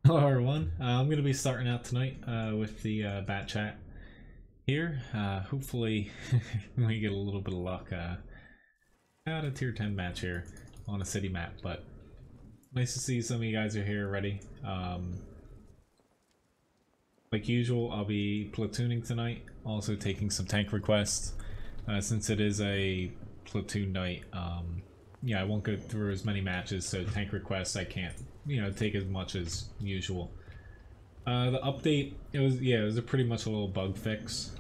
Hello everyone, I'm going to be starting out tonight with the bat chat here. Hopefully we get a little bit of luck. Got a tier 10 match here on a city map, but nice to see some of you guys are here already. Like usual, I'll be platooning tonight, also taking some tank requests. Since it is a platoon night, yeah, I won't go through as many matches, so tank requests I can't, take as much as usual. The update, it was a pretty much a little bug fix.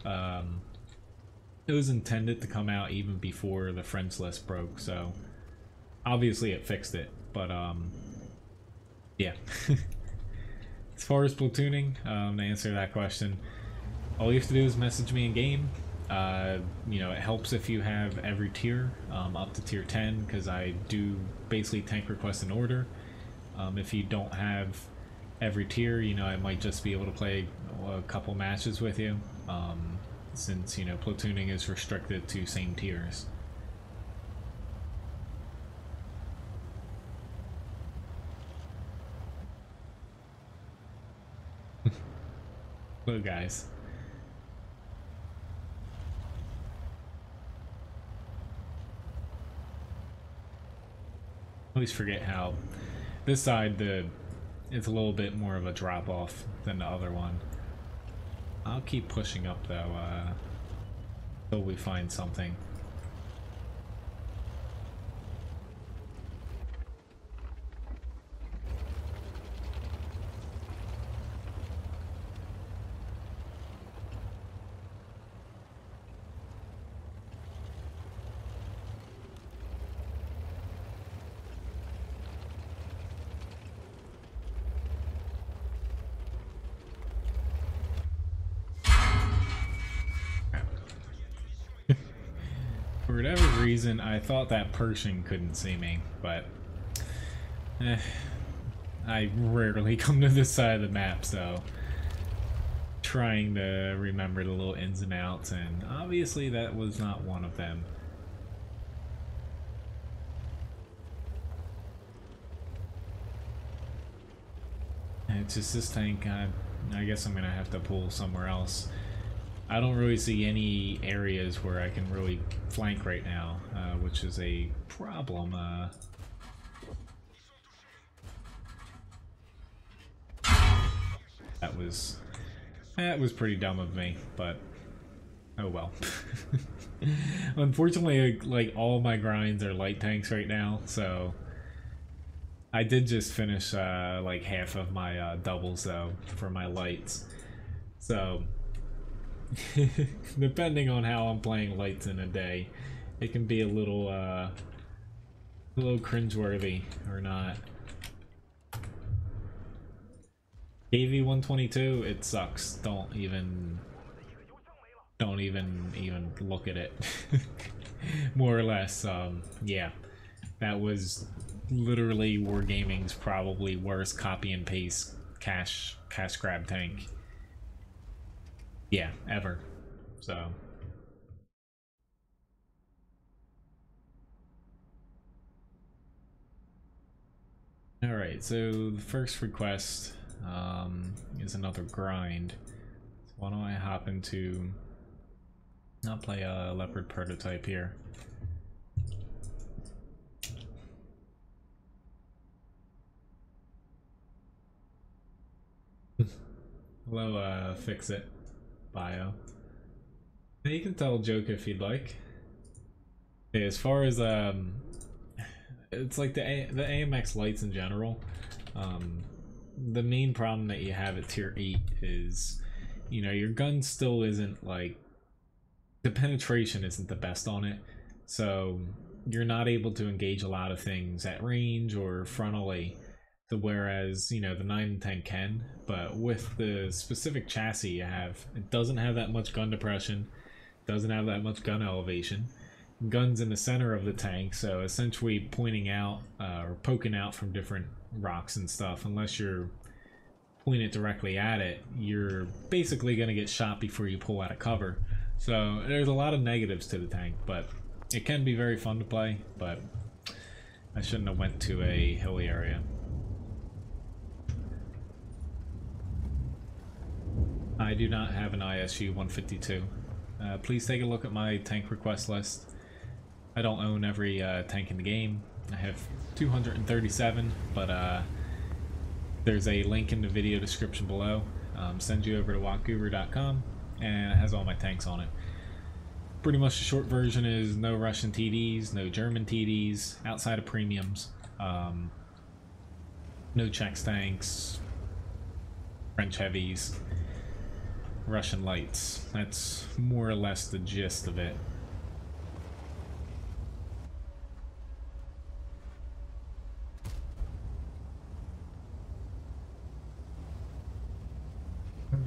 It was intended to come out even before the friends list broke, so obviously it fixed it, but yeah. As far as platooning, to answer that question, all you have to do is message me in game. It helps if you have every tier up to tier 10, because I do basically tank requests in order. If you don't have every tier, I might just be able to play a couple matches with you, since platooning is restricted to same tiers. Hello guys. I always forget how this side it's a little bit more of a drop off than the other one. I'll keep pushing up though until we find something. For whatever reason, I thought that Persian couldn't see me, but I rarely come to this side of the map, so trying to remember the little ins and outs, and obviously that was not one of them. It's just this tank, I guess I'm gonna have to pull somewhere else. I don't really see any areas where I can really flank right now, which is a problem. That was pretty dumb of me, but oh well. Unfortunately, like all my grinds are light tanks right now, so I did just finish like half of my doubles though for my lights, so depending on how I'm playing lights in a day, it can be a little cringeworthy or not. KV 122, it sucks. Don't even look at it. More or less, yeah. That was literally Wargaming's probably worst copy and paste cash grab tank. Yeah, ever. So alright, so the first request is another grind. So why don't I hop into not play a leopard prototype here. Hello, fix it. Bio. You can tell a joke if you'd like. Okay, as far as it's like the AMX lights in general. The main problem that you have at tier 8 is, your gun still isn't like, the penetration isn't the best on it, so you're not able to engage a lot of things at range or frontally. Whereas, the 9 and 10 can, but with the specific chassis you have, it doesn't have that much gun depression, doesn't have that much gun elevation. Gun's in the center of the tank, so essentially pointing out or poking out from different rocks and stuff, unless you're pointing it directly at it, you're basically going to get shot before you pull out of cover. So there's a lot of negatives to the tank, but it can be very fun to play, but I shouldn't have went to a hilly area. I do not have an ISU 152. Please take a look at my tank request list. I don't own every tank in the game. I have 237, but there's a link in the video description below. Send you over to WoTguru.com, and it has all my tanks on it. Pretty much the short version is no Russian TDs, no German TDs, outside of premiums. No Czech tanks, French heavies, Russian lights. That's more or less the gist of it.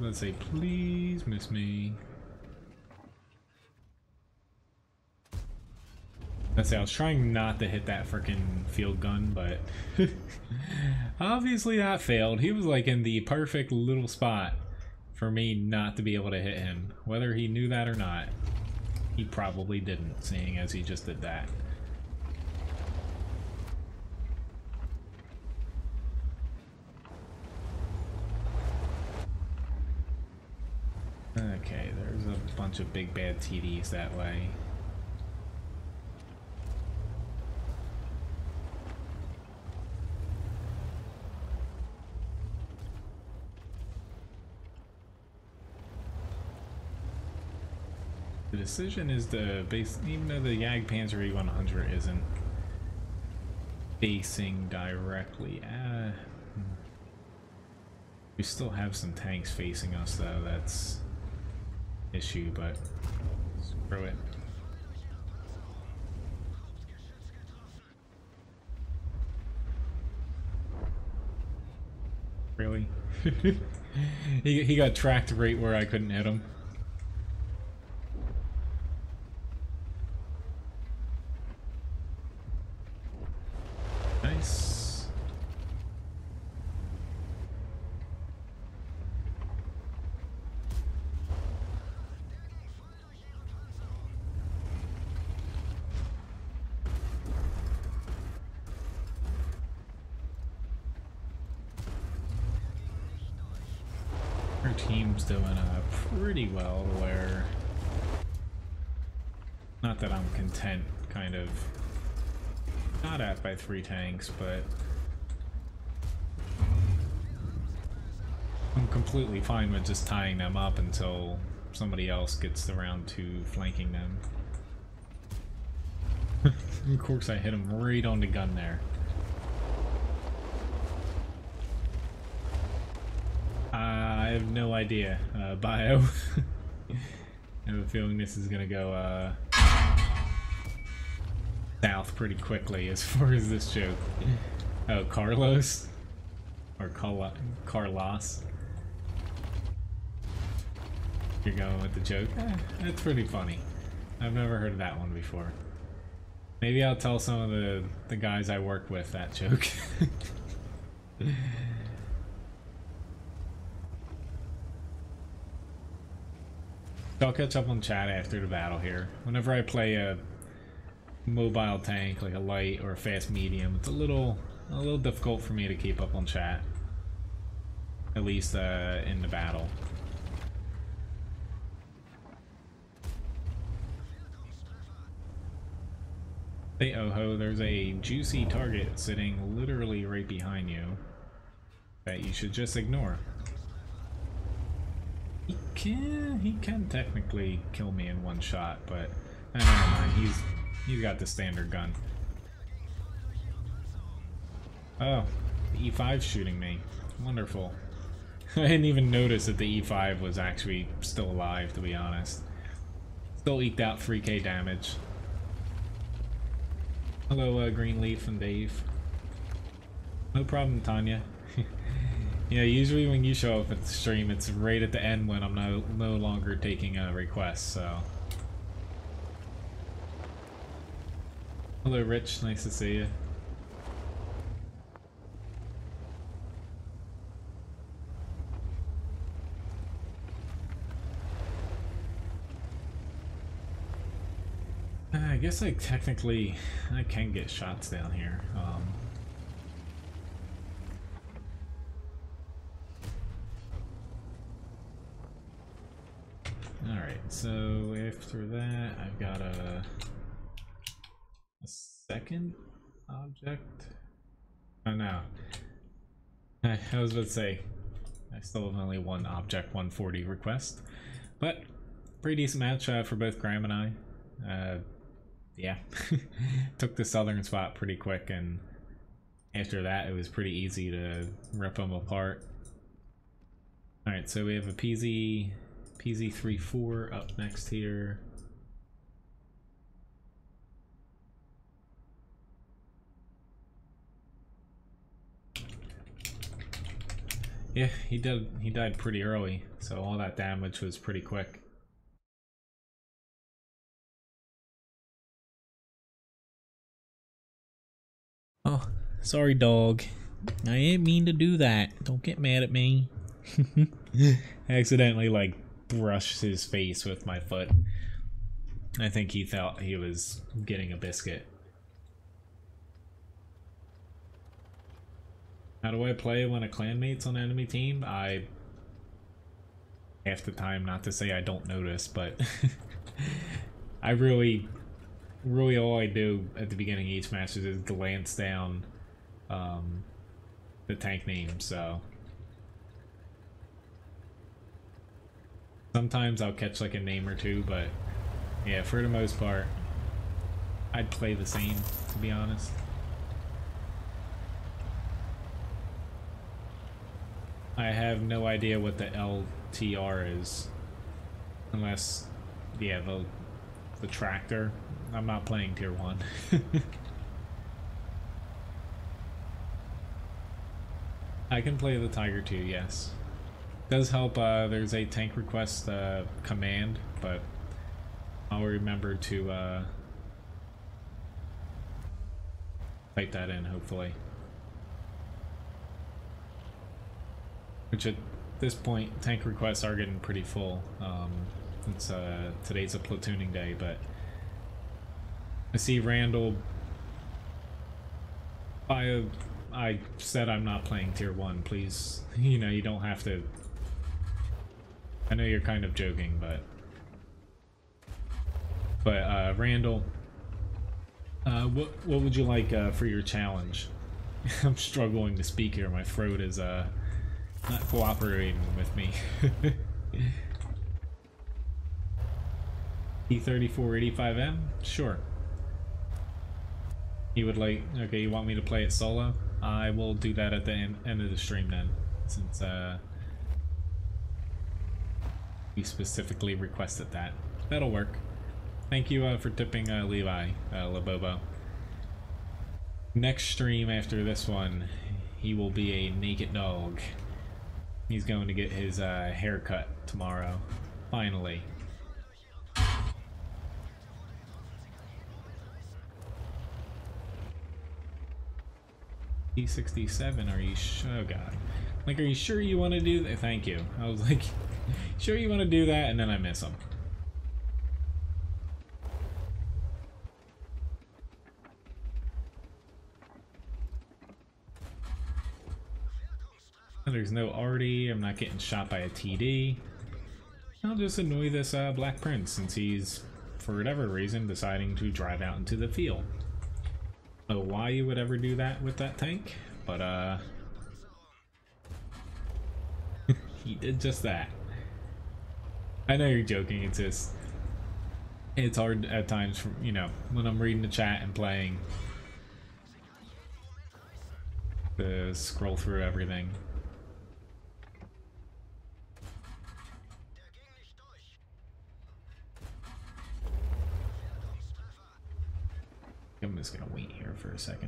Let's say, please miss me. Let's say I was trying not to hit that freaking field gun, but obviously that failed. He was like in the perfect little spot for me not to be able to hit him. Whether he knew that or not, he probably didn't, seeing as he just did that. Okay, there's a bunch of big bad TDs that way. The decision is to base, even though the Jagdpanzer E100 isn't facing directly at... We still have some tanks facing us though, that's issue, but screw it. Really? he got tracked right where I couldn't hit him. Nice. Our team's doing pretty well where, not that I'm content, kind of not at by 3 tanks, but I'm completely fine with just tying them up until somebody else gets around to flanking them. Of course I hit him right on the gun there. I have no idea, Bio. I have a feeling this is gonna go south pretty quickly as far as this joke. Oh, Carlos? Or Carlos? You're going with the joke? That's pretty funny. I've never heard of that one before. Maybe I'll tell some of the guys I work with that joke. I'll catch up on chat after the battle here. Whenever I play a mobile tank, like a light or a fast medium, it's a little difficult for me to keep up on chat. At least in the battle. Hey Oho, there's a juicy target sitting literally right behind you that you should just ignore. He can technically kill me in one shot, but never mind. He's got the standard gun. Oh, the E5's shooting me. Wonderful. I didn't even notice that the E5 was actually still alive, to be honest. Still eked out 3k damage. Hello, Greenleaf and Dave. No problem, Tanya. Yeah, usually when you show up at the stream, it's right at the end when I'm no longer taking requests, so. Hello, Rich. Nice to see you. I guess I can get shots down here. Alright, so after that, I've got a second object. Oh no. I was about to say, I still have only one object 140 request. But, pretty decent match for both Graham and I. Yeah. Took the southern spot pretty quick, and after that it was pretty easy to rip them apart. Alright, so we have a PZ34 up next here. Yeah, he died pretty early, so all that damage was pretty quick. Oh, sorry dog. I didn't mean to do that. Don't get mad at me. I accidentally like brushed his face with my foot. I think he thought he was getting a biscuit. How do I play when a clanmate's on enemy team? I half the time, not to say I don't notice, but I really all I do at the beginning of each match is glance down the tank name, so sometimes I'll catch like a name or two, but yeah, for the most part I'd play the same, to be honest. I have no idea what the LTR is, unless, yeah, the tractor. I'm not playing tier 1. I can play the Tiger 2, yes. Does help, there's a tank request command, but I'll remember to type that in, hopefully. Which at this point, tank requests are getting pretty full. It's today's a platooning day, but I see Randall. I said I'm not playing tier 1. Please, you know, you don't have to. I know you're kind of joking, but Randall, what would you like for your challenge? I'm struggling to speak here. My throat is not cooperating with me. T3485M? Sure. You would like, okay, you want me to play it solo? I will do that at the end of the stream then, since you specifically requested that. That'll work. Thank you for tipping Levi, Labobo. Next stream after this one, he will be a naked dog. He's going to get his haircut tomorrow. Finally. T67, are you sure? Oh god. Like, are you sure you want to do that? Thank you. I was like, sure you want to do that? And then I miss him. There's no Artie. I'm not getting shot by a TD. I'll just annoy this Black Prince since he's, for whatever reason, deciding to drive out into the field. I don't know why you would ever do that with that tank, but he did just that. I know you're joking. It's just, it's hard at times, for, you know, when I'm reading the chat and playing, to scroll through everything. I'm just gonna wait here for a second.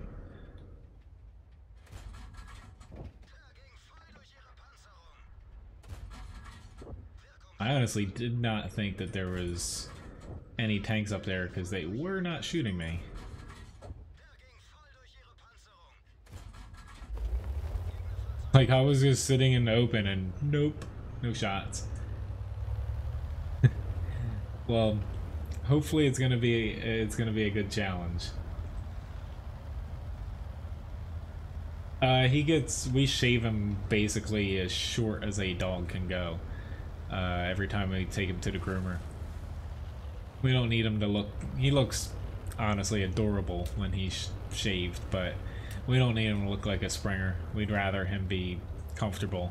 I honestly did not think that there was any tanks up there because they were not shooting me. Like, I was just sitting in the open and nope, no shots. Well, hopefully it's gonna be a good challenge. We shave him basically as short as a dog can go every time we take him to the groomer. We don't need him to look... He looks honestly adorable when he's shaved, but we don't need him to look like a Springer. We'd rather him be comfortable.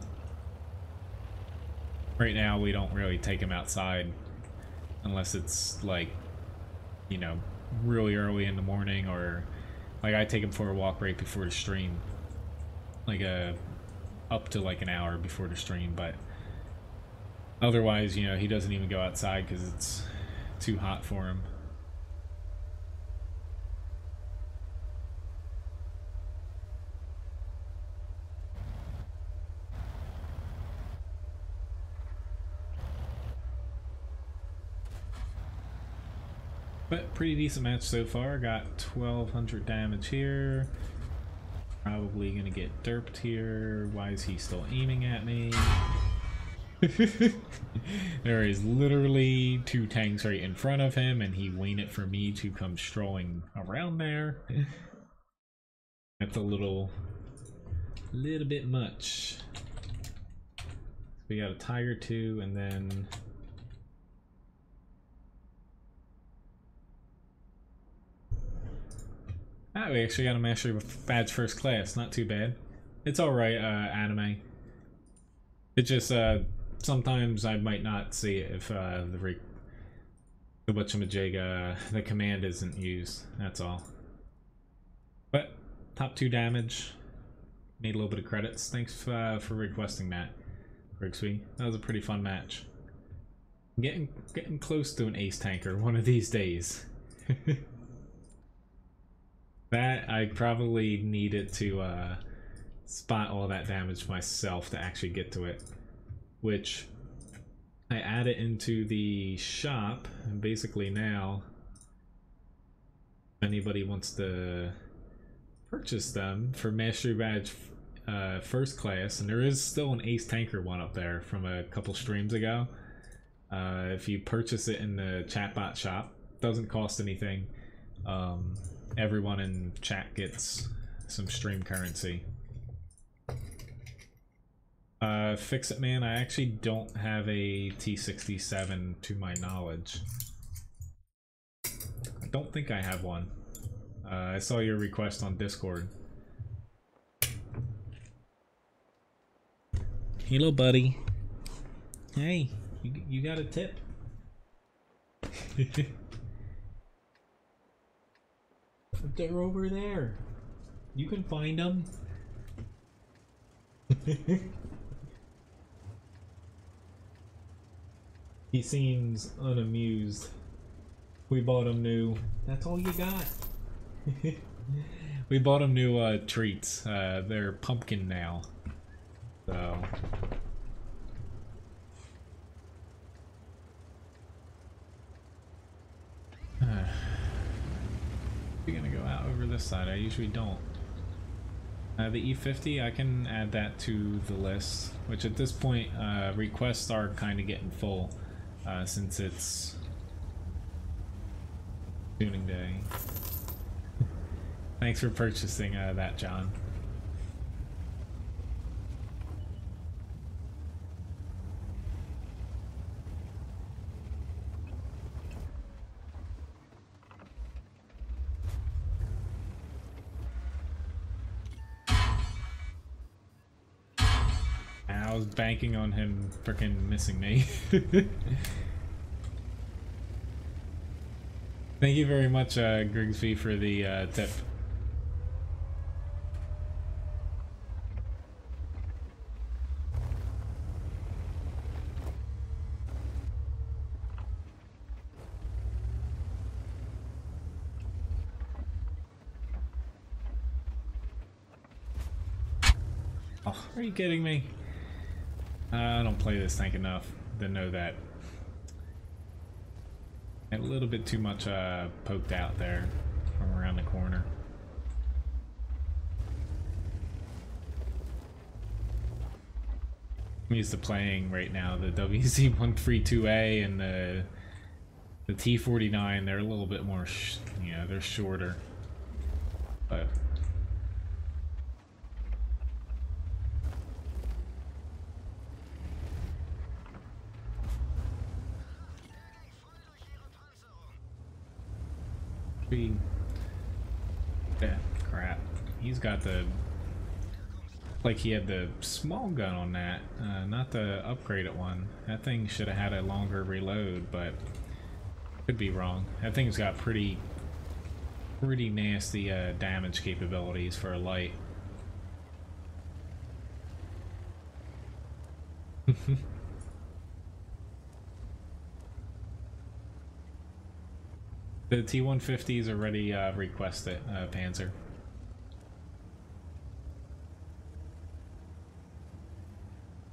Right now, we don't really take him outside unless it's like, you know, really early in the morning, or like I take him for a walk right before the stream, like up to like an hour before the stream. But otherwise, you know, he doesn't even go outside because it's too hot for him. But pretty decent match so far. Got 1200 damage here. Probably gonna get derped here. Why is he still aiming at me? There is literally 2 tanks right in front of him, and he waited for me to come strolling around there. That's a little bit much. We got a Tiger 2, and then we actually got a Mastery Badge First Class. Not too bad. It's alright, anime. It just, sometimes I might not see it if, the whatchamajig, the command isn't used. That's all. But, top 2 damage. Made a little bit of credits. Thanks, for requesting that, Grigsby. That was a pretty fun match. Getting close to an ace tanker one of these days. That, I probably needed to spot all that damage myself to actually get to it. Which, I added into the shop, and basically now, if anybody wants to purchase them for Mastery Badge First Class, and there is still an Ace Tanker one up there from a couple streams ago. If you purchase it in the chatbot shop, doesn't cost anything. Everyone in chat gets some stream currency. Fix It Man, I actually don't have a T67 to my knowledge. I don't think I have one. I saw your request on Discord. Hello, buddy. Hey, you got a tip? They're over there. You can find them. He seems unamused. We bought him new. That's all you got. We bought him new treats. They're pumpkin now. So. We're gonna go out over this side. I usually don't. The E50, I can add that to the list, which at this point, requests are kind of getting full, since it's tuning day. Thanks for purchasing that, John. I was banking on him frickin' missing me. Thank you very much, Grigsby, for the tip. Oh, are you kidding me? I don't play this tank enough to know that. A little bit too much poked out there from around the corner. I'm used to playing right now the WZ-132A and the T-49. They're a little bit more, you know, they're shorter. But Yeah, crap. He's got the... Like he had the small gun on that, not the upgraded one. That thing should have had a longer reload, but could be wrong. That thing's got pretty nasty damage capabilities for a light. The T-150 is already requested, Panzer.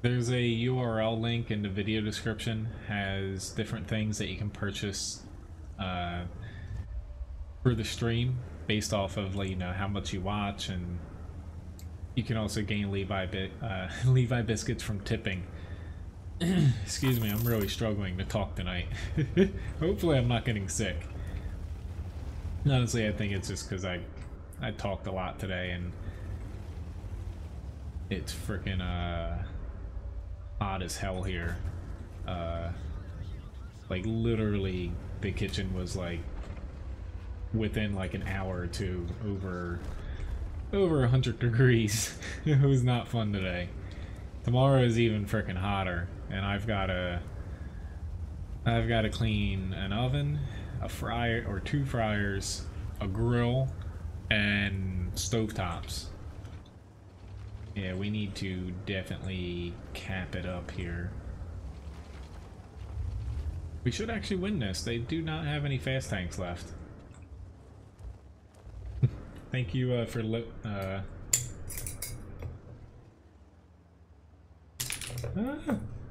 There's a URL link in the video description, has different things that you can purchase for the stream based off of, like, you know, how much you watch, and you can also gain Levi biscuits from tipping. Excuse me, I'm really struggling to talk tonight. Hopefully I'm not getting sick. Honestly, I think it's just because I talked a lot today and it's freaking hot as hell here. Like literally the kitchen was like within like an hour or two over 100 degrees. It was not fun today. Tomorrow is even freaking hotter, and I've got to clean an oven, a fryer or 2 fryers, a grill, and stovetops. Yeah, we need to definitely cap it up here. We should actually win this. They do not have any fast tanks left. Thank you for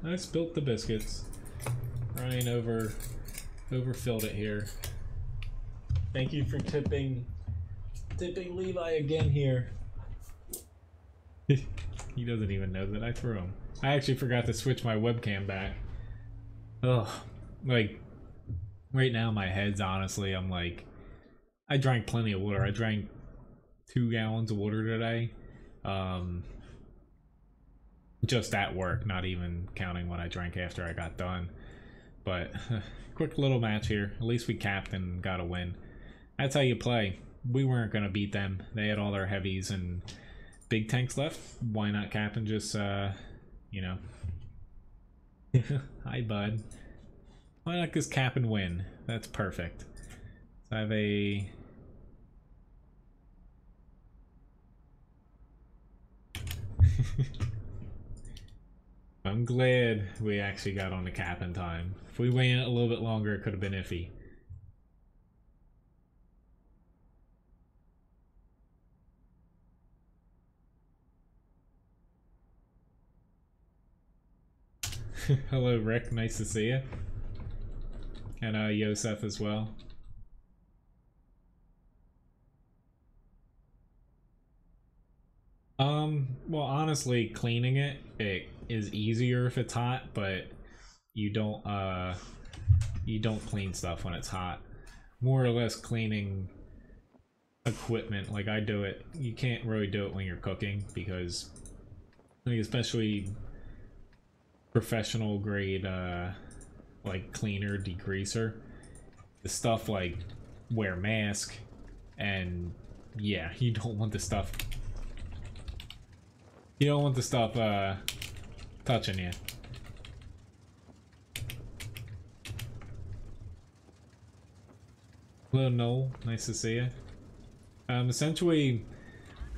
I spilt the biscuits. Ryan overfilled it here. Thank you for tipping Levi again here. He doesn't even know that I threw him. I actually forgot to switch my webcam back. Ugh, like right now my head's honestly, I'm like, I drank plenty of water. I drank 2 gallons of water today. Just at work, not even counting what I drank after I got done. But quick little match here. At least we capped and got a win. That's how you play. We weren't gonna beat them. They had all their heavies and big tanks left. Why not cap and just you know. Hi bud. Why not just cap and win? That's perfect. So I have a I'm glad we actually got on the cap in time. If we waited a little bit longer, it could have been iffy. Hello Rick, nice to see you. And Yosef as well. Well honestly, cleaning it is easier if it's hot, but you don't clean stuff when it's hot. More or less cleaning equipment, like I do it, you can't really do it when you're cooking because like especially professional grade like cleaner, degreaser, the stuff like wear mask, and yeah, you don't want the stuff touching you. Hello Noel, nice to see you. Essentially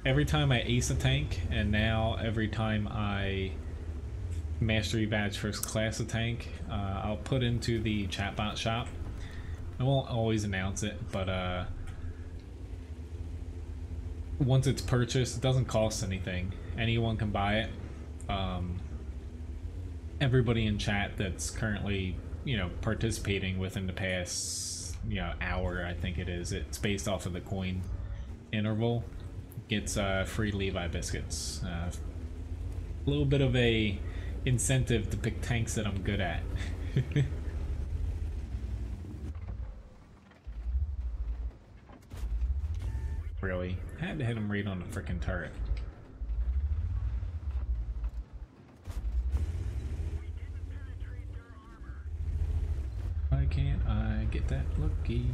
every time I ace a tank, and now every time I mastery badge first class a tank, I'll put into the chatbot shop. I won't always announce it, but once it's purchased, it doesn't cost anything. Anyone can buy it. Everybody in chat that's currently, you know, participating within the past, you know, hour, I think it is, it's based off of the coin interval, gets free Levi biscuits. A little bit of a incentive to pick tanks that I'm good at. Really? Had to hit him right on the frickin' turret. Why can't I get that lucky?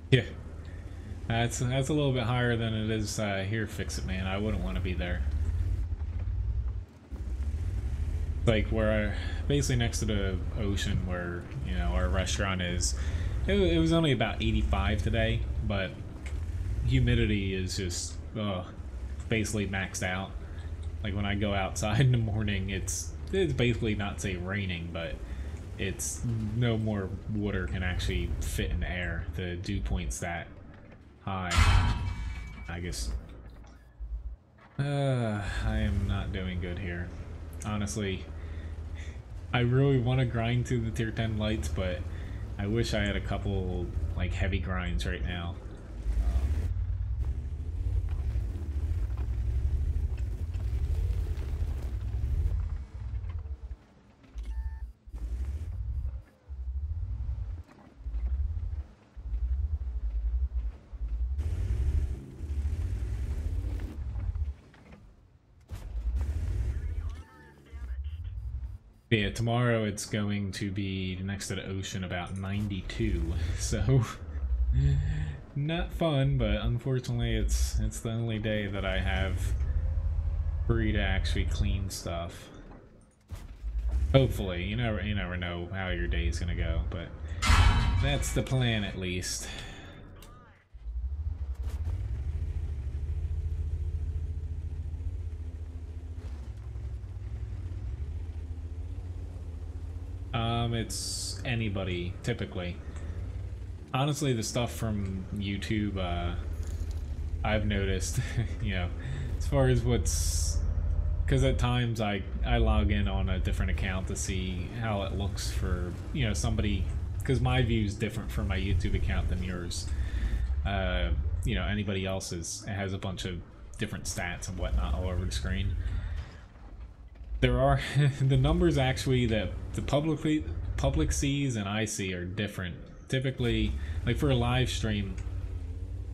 Yeah, that's a little bit higher than it is here. Fix it, man. I wouldn't want to be there. Like where basically next to the ocean where, you know, our restaurant is. It was only about 85 today, but humidity is just basically maxed out. Like when I go outside in the morning, it's basically not say raining, but it's no more water can actually fit in the air. The dew point's that high. I guess I am not doing good here. Honestly, I really want to grind to the tier 10 lights, but I wish I had a couple like heavy grinds right now. Yeah, tomorrow it's going to be next to the ocean about 92, so not fun, but unfortunately it's the only day that I have free to actually clean stuff. Hopefully, you never know how your day's gonna go, but that's the plan at least. It's anybody, typically. Honestly, the stuff from YouTube, I've noticed, you know, as far as what's... Because at times I log in on a different account to see how it looks for, you know, somebody... Because my view is different from my YouTube account than yours. You know, anybody else's, it has a bunch of different stats and whatnot all over the screen. There are the numbers actually that the public sees and I see are different. Typically, like for a live stream,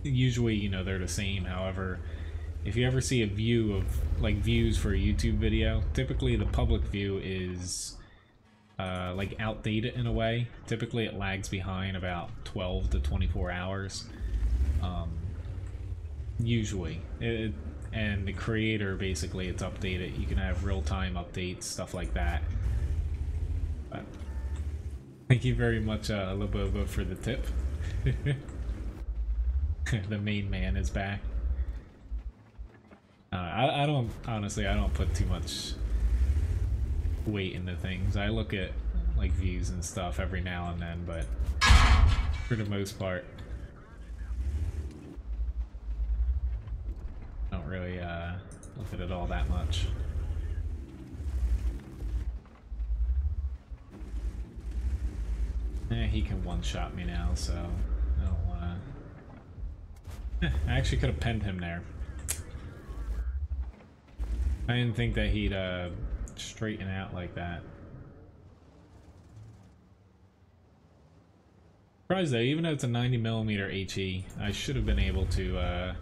usually, you know, they're the same. However, if you ever see a view of like views for a YouTube video, typically the public view is like outdated in a way. Typically it lags behind about 12 to 24 hours. Usually. And the creator, basically, it's updated. You can have real-time updates, stuff like that. But thank you very much, Lobobo, for the tip. The main man is back. I don't, honestly, I don't put too much weight into things. I look at, like, views and stuff every now and then, but for the most part, I don't really look at it all that much. He can one-shot me now, so I don't wanna... I actually could have penned him there. I didn't think that he'd straighten out like that. Surprised though, even though it's a 90mm HE, I should have been able to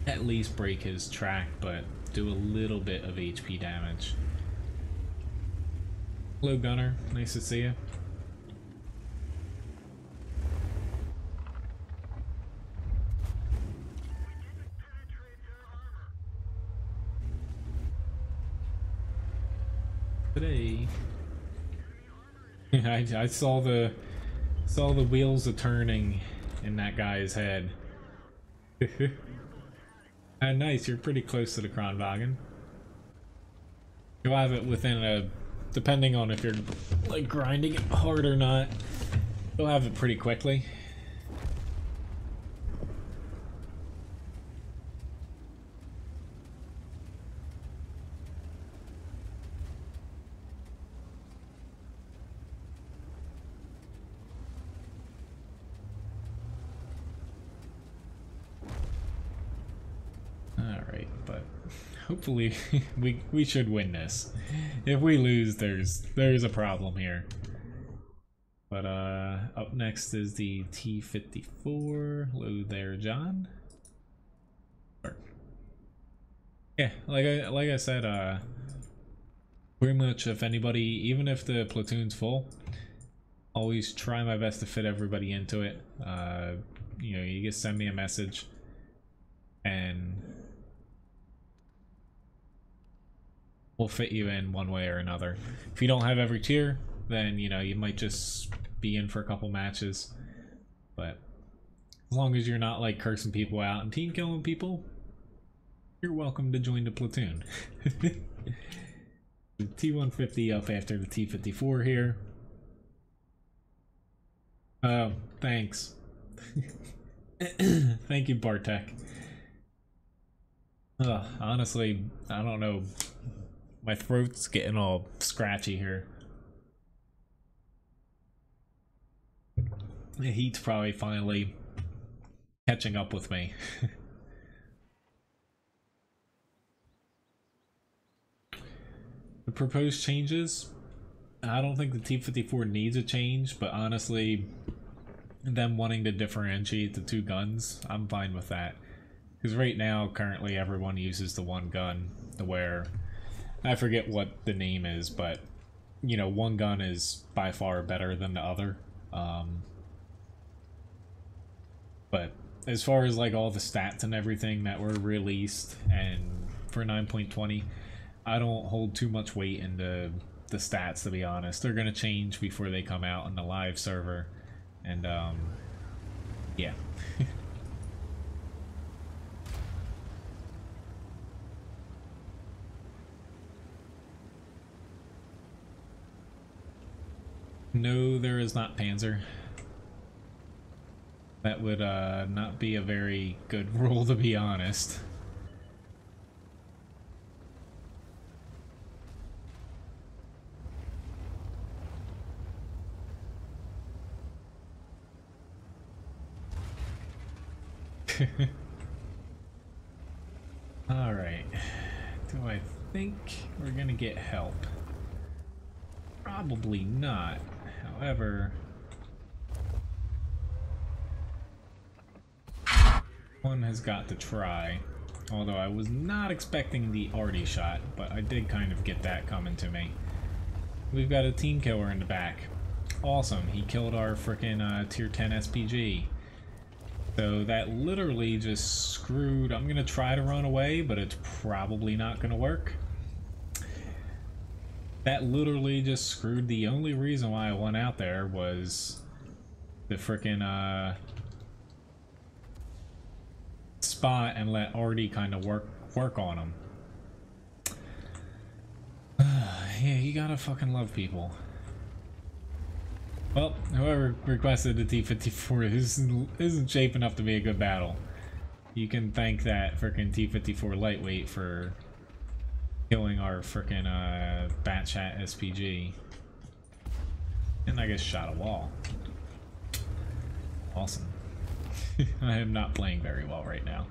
at least break his track, but do a little bit of HP damage. Hello Gunner, nice to see you. Today I saw the wheels a turning in that guy's head. Nice, you're pretty close to the Kronwagen. You'll have it within a, depending on if you're like grinding it hard or not, you'll have it pretty quickly. Hopefully, we should win this. If we lose, there's a problem here. But up next is the T-54. Hello there, John. Yeah, like I said, pretty much if anybody, even if the platoon's full, always try my best to fit everybody into it. You know, you just send me a message and we'll fit you in one way or another. If you don't have every tier, then, you know, you might just be in for a couple matches. But as long as you're not like cursing people out and team killing people, you're welcome to join the platoon. The T150 up after the T54 here. Oh, thanks. Thank you, Bartek. Honestly, I don't know. My throat's getting all scratchy here. The heat's probably finally catching up with me. The proposed changes, I don't think the T-54 needs a change, but honestly, them wanting to differentiate the two guns, I'm fine with that. Because right now, currently, everyone uses the one gun, where, I forget what the name is, but, you know, one gun is by far better than the other. But as far as like all the stats and everything that were released and for 9.20, I don't hold too much weight into the stats, to be honest. They're gonna change before they come out on the live server, and yeah. No, there is not Panzer. That would not be a very good rule, to be honest. Alright. Do I think we're gonna get help? Probably not. However, one has got to try. Although I was not expecting the arty shot, but I did kind of get that coming to me. We've got a team killer in the back. Awesome, he killed our frickin' tier 10 SPG. So that literally just screwed. I'm gonna try to run away, but it's probably not gonna work. That literally just screwed. The only reason why I went out there was the frickin' spot and let Artie kind of work on him. Yeah, you gotta fucking love people. Well, whoever requested the T-54 isn't shaping up to be a good battle. You can thank that frickin' T-54 lightweight for killing our frickin' Batchat SPG. And I guess shot a wall. Awesome. I am not playing very well right now.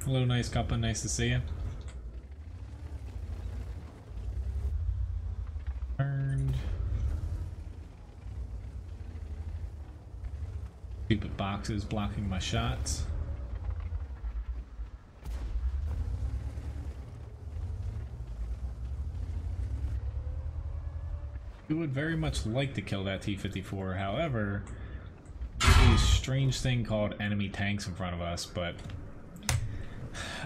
Hello, nice couple. Nice to see you. Turned. Stupid boxes blocking my shots. We would very much like to kill that T-54, however, there's a strange thing called enemy tanks in front of us, but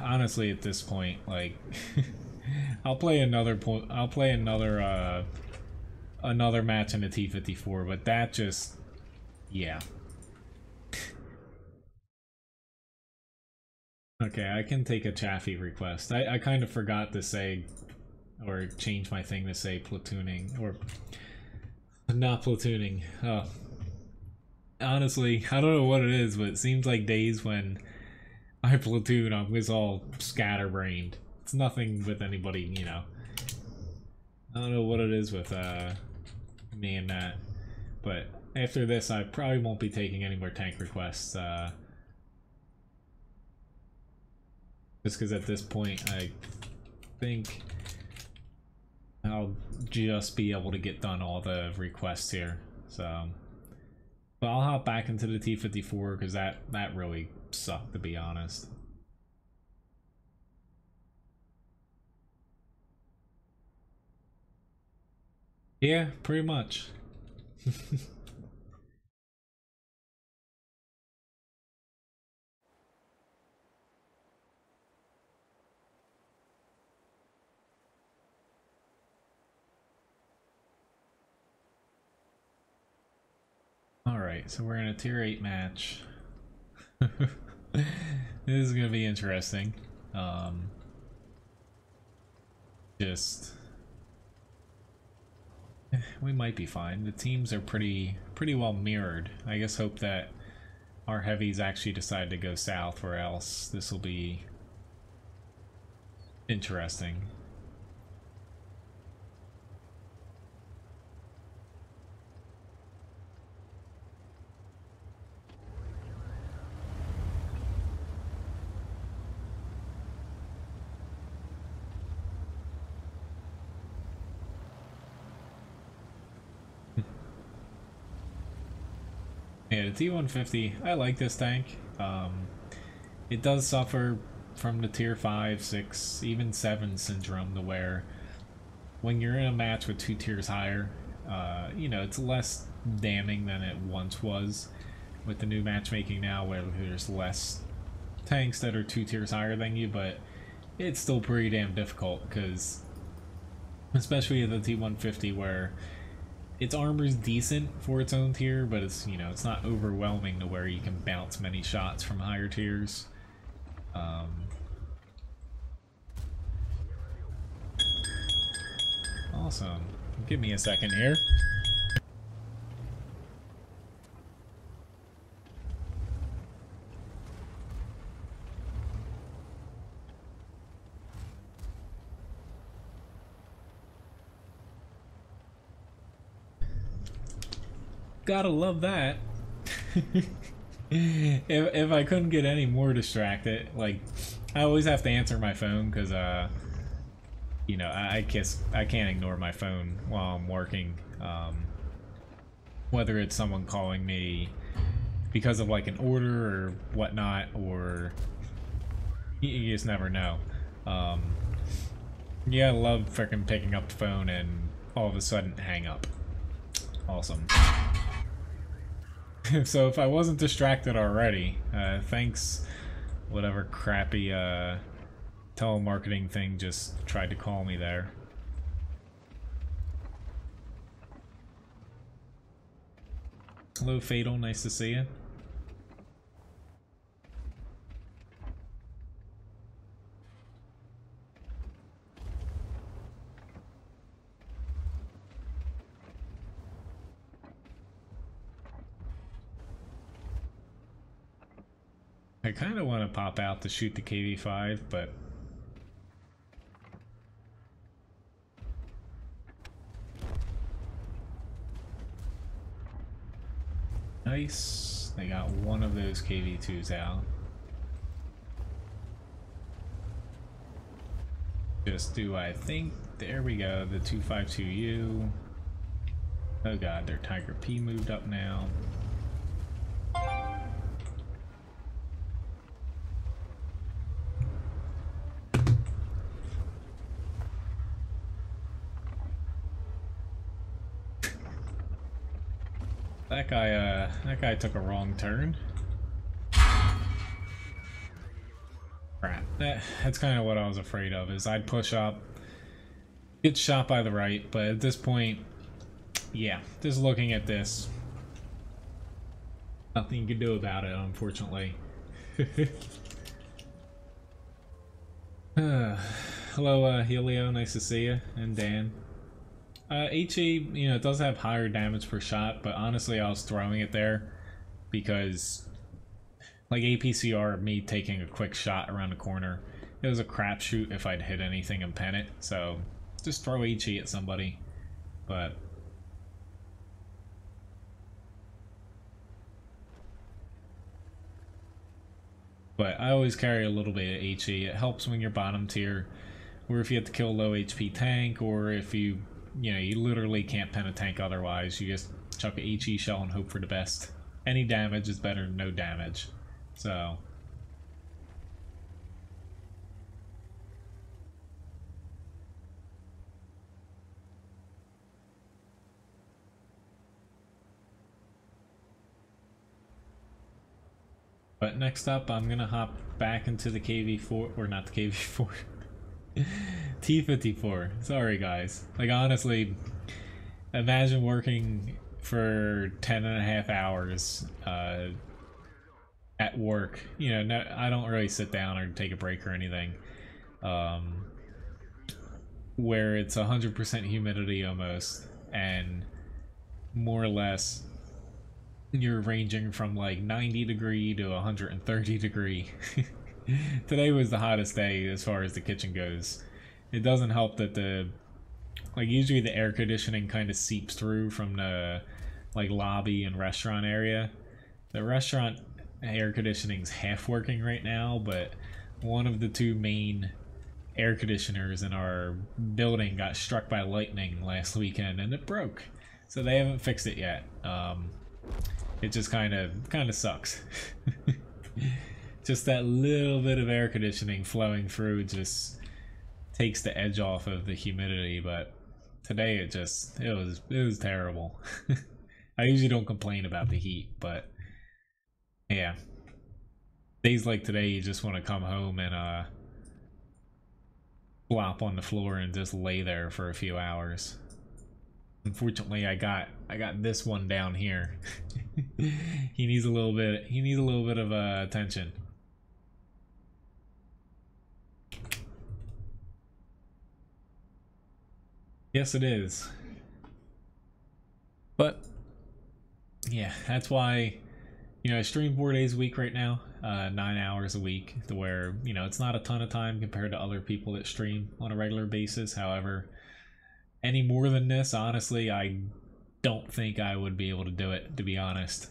honestly at this point, like, I'll play another match in the T-54, but that just, yeah. Okay, I can take a Chaffee request. I kind of forgot to say, or change my thing to say platooning, or not platooning. Oh. Honestly, I don't know what it is, but it seems like days when I platoon, I'm just all scatterbrained. It's nothing with anybody, you know. I don't know what it is with me and that. But after this, I probably won't be taking any more tank requests. Just because at this point, I think I'll just be able to get done all the requests here. So, but I'll hop back into the T-54 because that really sucked, to be honest. Yeah, pretty much. Alright, so we're in a tier 8 match. This is gonna be interesting. Just we might be fine. The teams are pretty well mirrored. I guess hope that our heavies actually decide to go south, or else this will be interesting. Yeah, the T-150, I like this tank. It does suffer from the tier 5, 6, even 7 syndrome, to where when you're in a match with 2 tiers higher, you know, it's less damning than it once was with the new matchmaking now, where there's less tanks that are 2 tiers higher than you, but it's still pretty damn difficult, because especially at the T-150, where its armor's decent for its own tier, but it's, you know, it's not overwhelming to where you can bounce many shots from higher tiers. Awesome. Give me a second here. Gotta love that. If I couldn't get any more distracted, like, I always have to answer my phone because you know, I can't ignore my phone while I'm working. Whether it's someone calling me because of like an order or whatnot, or you just never know. Yeah, I love freaking picking up the phone and all of a sudden hang up. Awesome. So if I wasn't distracted already, thanks whatever crappy telemarketing thing just tried to call me there. Hello Fatal, nice to see you. I kind of want to pop out to shoot the KV-5, but nice. They got one of those KV-2s out. Just do I think? There we go, the 252U. Oh god, their Tiger P moved up now. That guy took a wrong turn. Crap. That's kind of what I was afraid of, is I'd push up, get shot by the right, but at this point, yeah, just looking at this, nothing you can do about it, unfortunately. Hello, Helio, nice to see you, and Dan. HE, you know, it does have higher damage per shot, but honestly, I was throwing it there because, like, APCR, me taking a quick shot around the corner, it was a crapshoot if I'd hit anything and pen it, so just throw HE at somebody. But I always carry a little bit of HE. It helps when you're bottom tier, or if you have to kill a low HP tank, or if you know, you literally can't pen a tank otherwise. You just chuck a HE shell and hope for the best. Any damage is better than no damage. So But next up, I'm gonna hop back into the KV4, or not the KV4, T54. Sorry guys. Like honestly, imagine working for 10.5 hours at work. You know, no, I don't really sit down or take a break or anything. Where it's 100% humidity almost, and more or less you're ranging from like 90 degree to 130 degree. Today was the hottest day as far as the kitchen goes. It doesn't help that like usually the air conditioning kind of seeps through from the like lobby and restaurant area. The restaurant air conditioning's half working right now, but one of the two main air conditioners in our building got struck by lightning last weekend and it broke. So they haven't fixed it yet. It just kind of sucks. Just that little bit of air conditioning flowing through just takes the edge off of the humidity, but today it was terrible. I usually don't complain about the heat, but yeah. Days like today you just want to come home and flop on the floor and just lay there for a few hours. Unfortunately, I got this one down here. He needs a little bit of attention. Yes, it is. But yeah, that's why, you know, I stream 4 days a week right now, 9 hours a week, to where, you know, it's not a ton of time compared to other people that stream on a regular basis. However, any more than this, honestly, I don't think I would be able to do it, to be honest.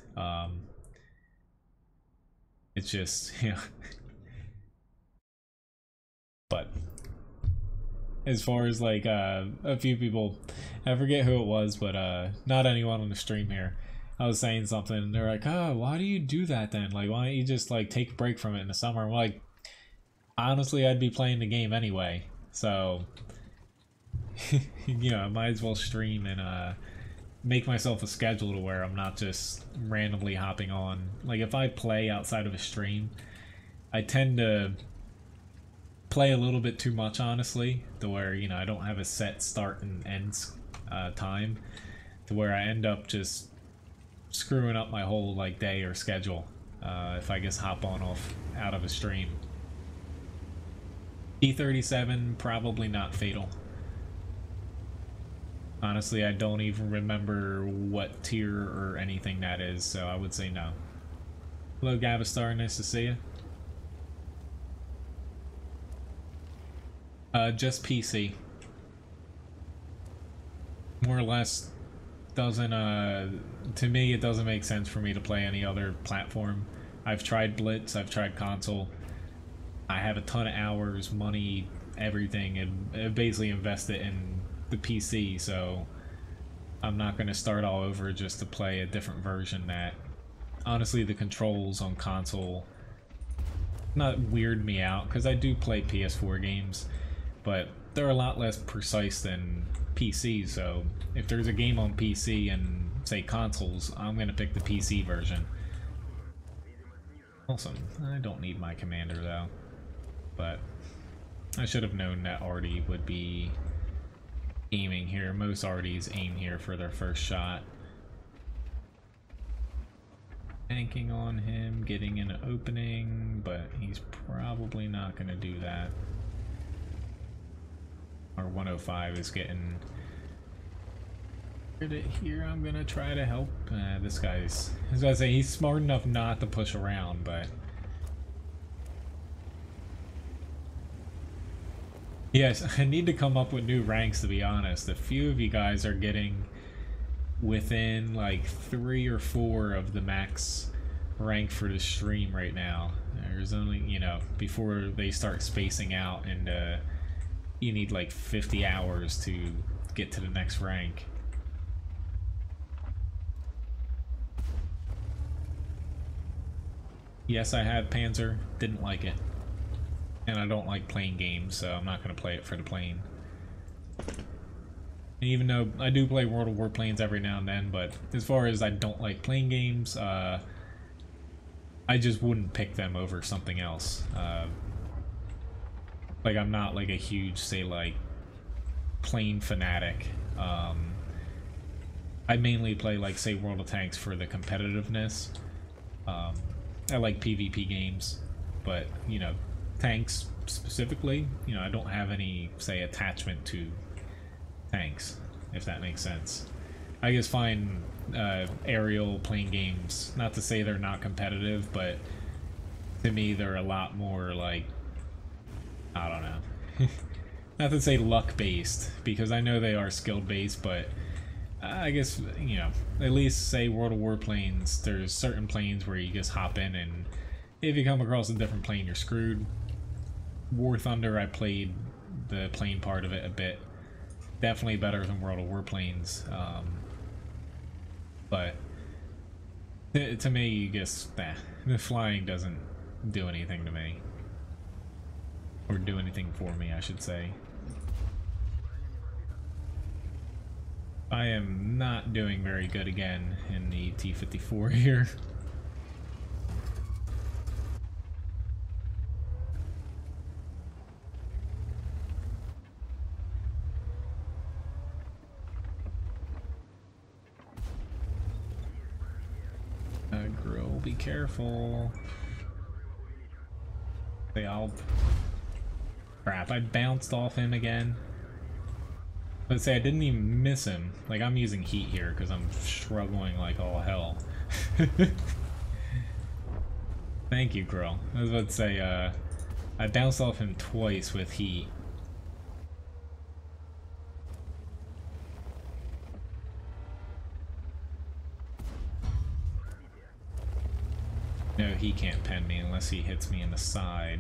It's just, you know. But as far as like a few people, I forget who it was, but not anyone on the stream here, I was saying something and they're like, oh, why do you do that then? Like, why don't you just like take a break from it in the summer? I'm like, honestly, I'd be playing the game anyway, so you know, I might as well stream and make myself a schedule to where I'm not just randomly hopping on. Like, if I play outside of a stream, I tend to play a little bit too much, honestly, to where, you know, I don't have a set start and end time, to where I end up just screwing up my whole like day or schedule if I just hop on off out of a stream. E37, probably not fatal. Honestly, I don't even remember what tier or anything that is, so I would say no. Hello, Gavistar, nice to see you. Just PC. More or less, doesn't, to me, it doesn't make sense for me to play any other platform. I've tried Blitz, I've tried console. I have a ton of hours, money, everything, and basically invest it in the PC, so I'm not going to start all over just to play a different version that, honestly, the controls on console not weird me out, because I do play PS4 games, but they're a lot less precise than PC, so if there's a game on PC and, say, consoles, I'm going to pick the PC version. Awesome. I don't need my commander, though, but I should have known that Artie would be aiming here. Most Arties aim here for their first shot. Banking on him, getting an opening, but he's probably not going to do that. Our 105 is getting it here. I'm going to try to help. This guy's, as I say, he's smart enough not to push around, but yes, I need to come up with new ranks, to be honest. A few of you guys are getting within like 3 or 4 of the max rank for the stream right now. There's only, you know, before they start spacing out, and you need like 50 hours to get to the next rank. Yes, I had Panzer, didn't like it. And I don't like plane games, so I'm not going to play it for the plane. And even though I do play World of Warplanes every now and then, but as far as I don't like plane games, I just wouldn't pick them over something else. Like, I'm not like a huge, say, like, plane fanatic. I mainly play, like, say, World of Tanks for the competitiveness. I like PvP games, but, you know, tanks specifically, you know, I don't have any, say, attachment to tanks, if that makes sense. I just find aerial plane games, not to say they're not competitive, but to me they're a lot more like, I don't know. Not to say luck-based, because I know they are skill-based, but I guess, you know, at least say World of Warplanes, there's certain planes where you just hop in and if you come across a different plane, you're screwed. War Thunder, I played the plane part of it a bit. Definitely better than World of Warplanes. But to me, you guess, the flying doesn't do anything to me. Or do anything for me, I should say. I am not doing very good again in the T-54 here. Grill, be careful. Crap, I bounced off him again. Let's say I didn't even miss him. Like, I'm using heat here because I'm struggling like all hell. Thank you, Grill. I was about to say, I bounced off him twice with heat. No, he can't pen me unless he hits me in the side.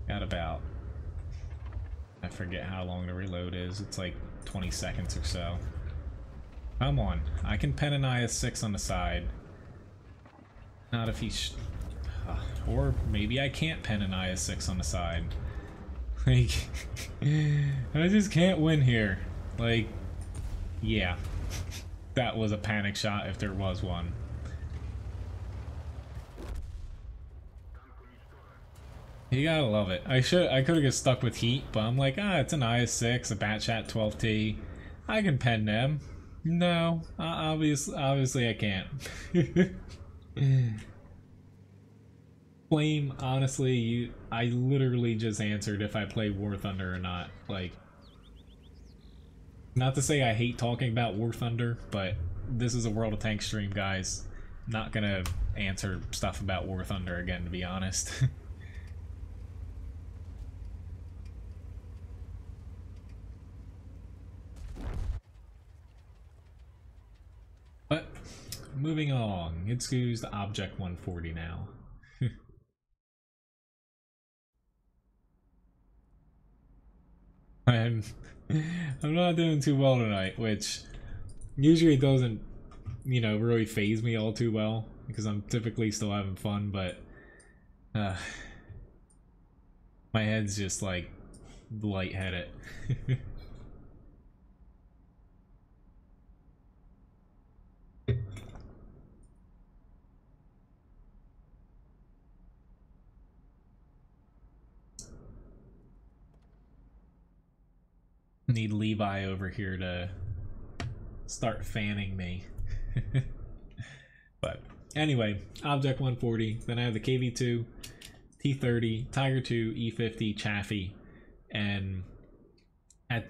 Got about... I forget how long the reload is. It's like 20 seconds or so. Come on. I can pen an IS-6 on the side. Not if he's... or maybe I can't pen an IS-6 on the side. Like... I just can't win here. Like... yeah. That was a panic shot if there was one. You gotta love it. I could have just stuck with heat, but I'm like, it's an IS-6, a Batchat 12T. I can pen them. No, obviously I can't. Flame, honestly, I literally just answered if I play War Thunder or not. Like, not to say I hate talking about War Thunder, but this is a World of Tanks stream, guys. Not gonna answer stuff about War Thunder again, to be honest. But, moving along, let's use the Object 140 now. I'm not doing too well tonight, which usually doesn't, you know, really faze me all too well, because I'm typically still having fun, but my head's just like lightheaded. Need Levi over here to start fanning me. But anyway, Object 140, then I have the KV2, T30, Tiger 2, E50, Chaffee, and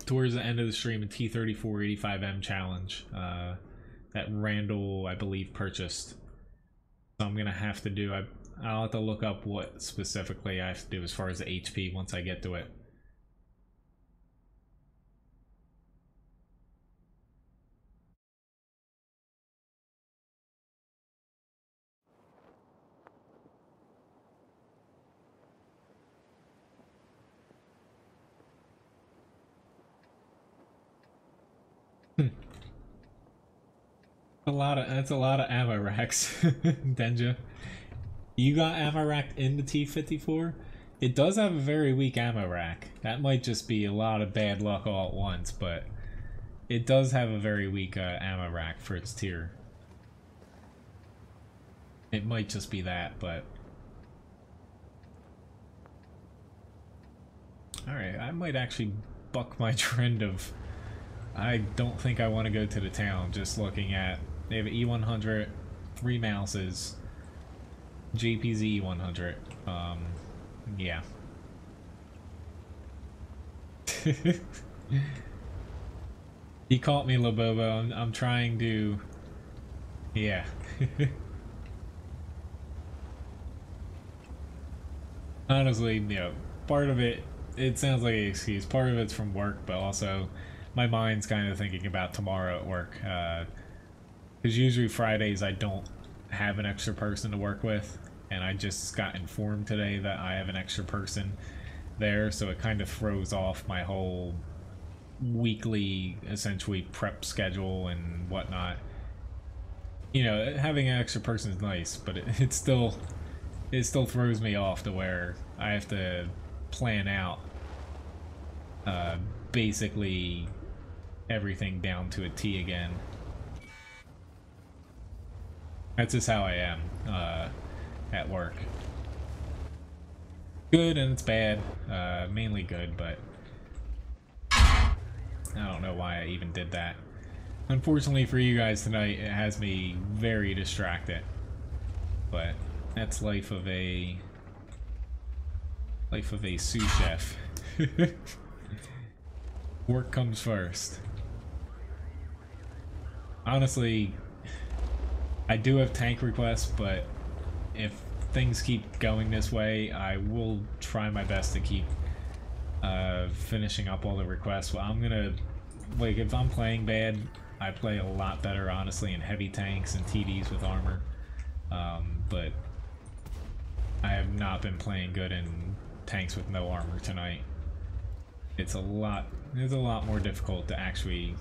towards the end of the stream a T34 85M challenge that Randall, I believe, purchased. So I'm gonna have to do, I'll have to look up what specifically I have to do as far as the HP once I get to it. That's a lot of ammo racks, Denja. You got ammo racked in the T-54? It does have a very weak ammo rack. That might just be a lot of bad luck all at once, but it does have a very weak ammo rack for its tier. It might just be that, but... Alright, I might actually buck my trend of... I don't think I want to go to the town, just looking at... They have E100, 3 mouses, JPZ E100, yeah. He caught me, Lobobo. I'm trying to... Yeah. Honestly, you know, part of it sounds like an excuse. Part of it's from work, but also my mind's kind of thinking about tomorrow at work. Because usually Fridays I don't have an extra person to work with, and I just got informed today that I have an extra person there, so it kind of throws off my whole weekly, essentially, prep schedule and whatnot. You know, having an extra person is nice, but it still throws me off to where I have to plan out basically everything down to a T again. That's just how I am at work. Good and it's bad. Mainly good, but I don't know why I even did that. Unfortunately for you guys tonight, it has me very distracted. But that's life of a sous chef. Work comes first. Honestly, I do have tank requests, but if things keep going this way, I will try my best to keep finishing up all the requests. Well, I'm gonna, like, if I'm playing bad, I play a lot better, honestly, in heavy tanks and TDs with armor. But I have not been playing good in tanks with no armor tonight. It's a lot more difficult to actually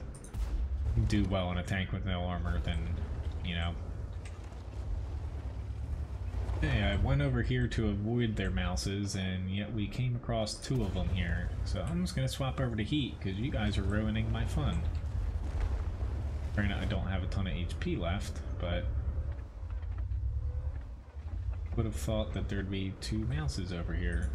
do well in a tank with no armor than, you know. Hey, I went over here to avoid their mouses, and yet we came across 2 of them here. So I'm just gonna swap over to heat, because you guys are ruining my fun. Granted, I don't have a ton of HP left, but would have thought that there'd be 2 mouses over here.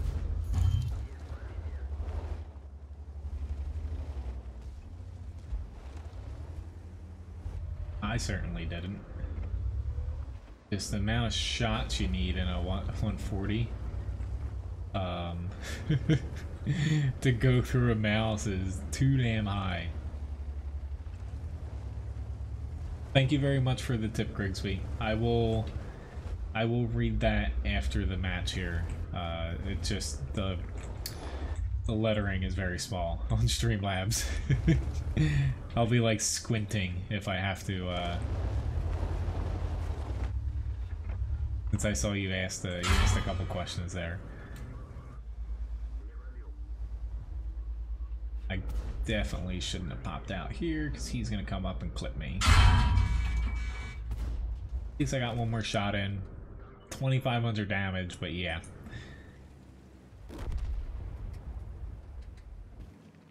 I certainly didn't. Just the amount of shots you need in a 140 to go through a mouse is too damn high. Thank you very much for the tip, Grigsby. I will read that after the match here. It just the lettering is very small on Streamlabs. I'll be like squinting if I have to. Since I saw you asked a couple questions there. I definitely shouldn't have popped out here because he's gonna come up and clip me. At least I got one more shot in. 2,500 damage, but yeah.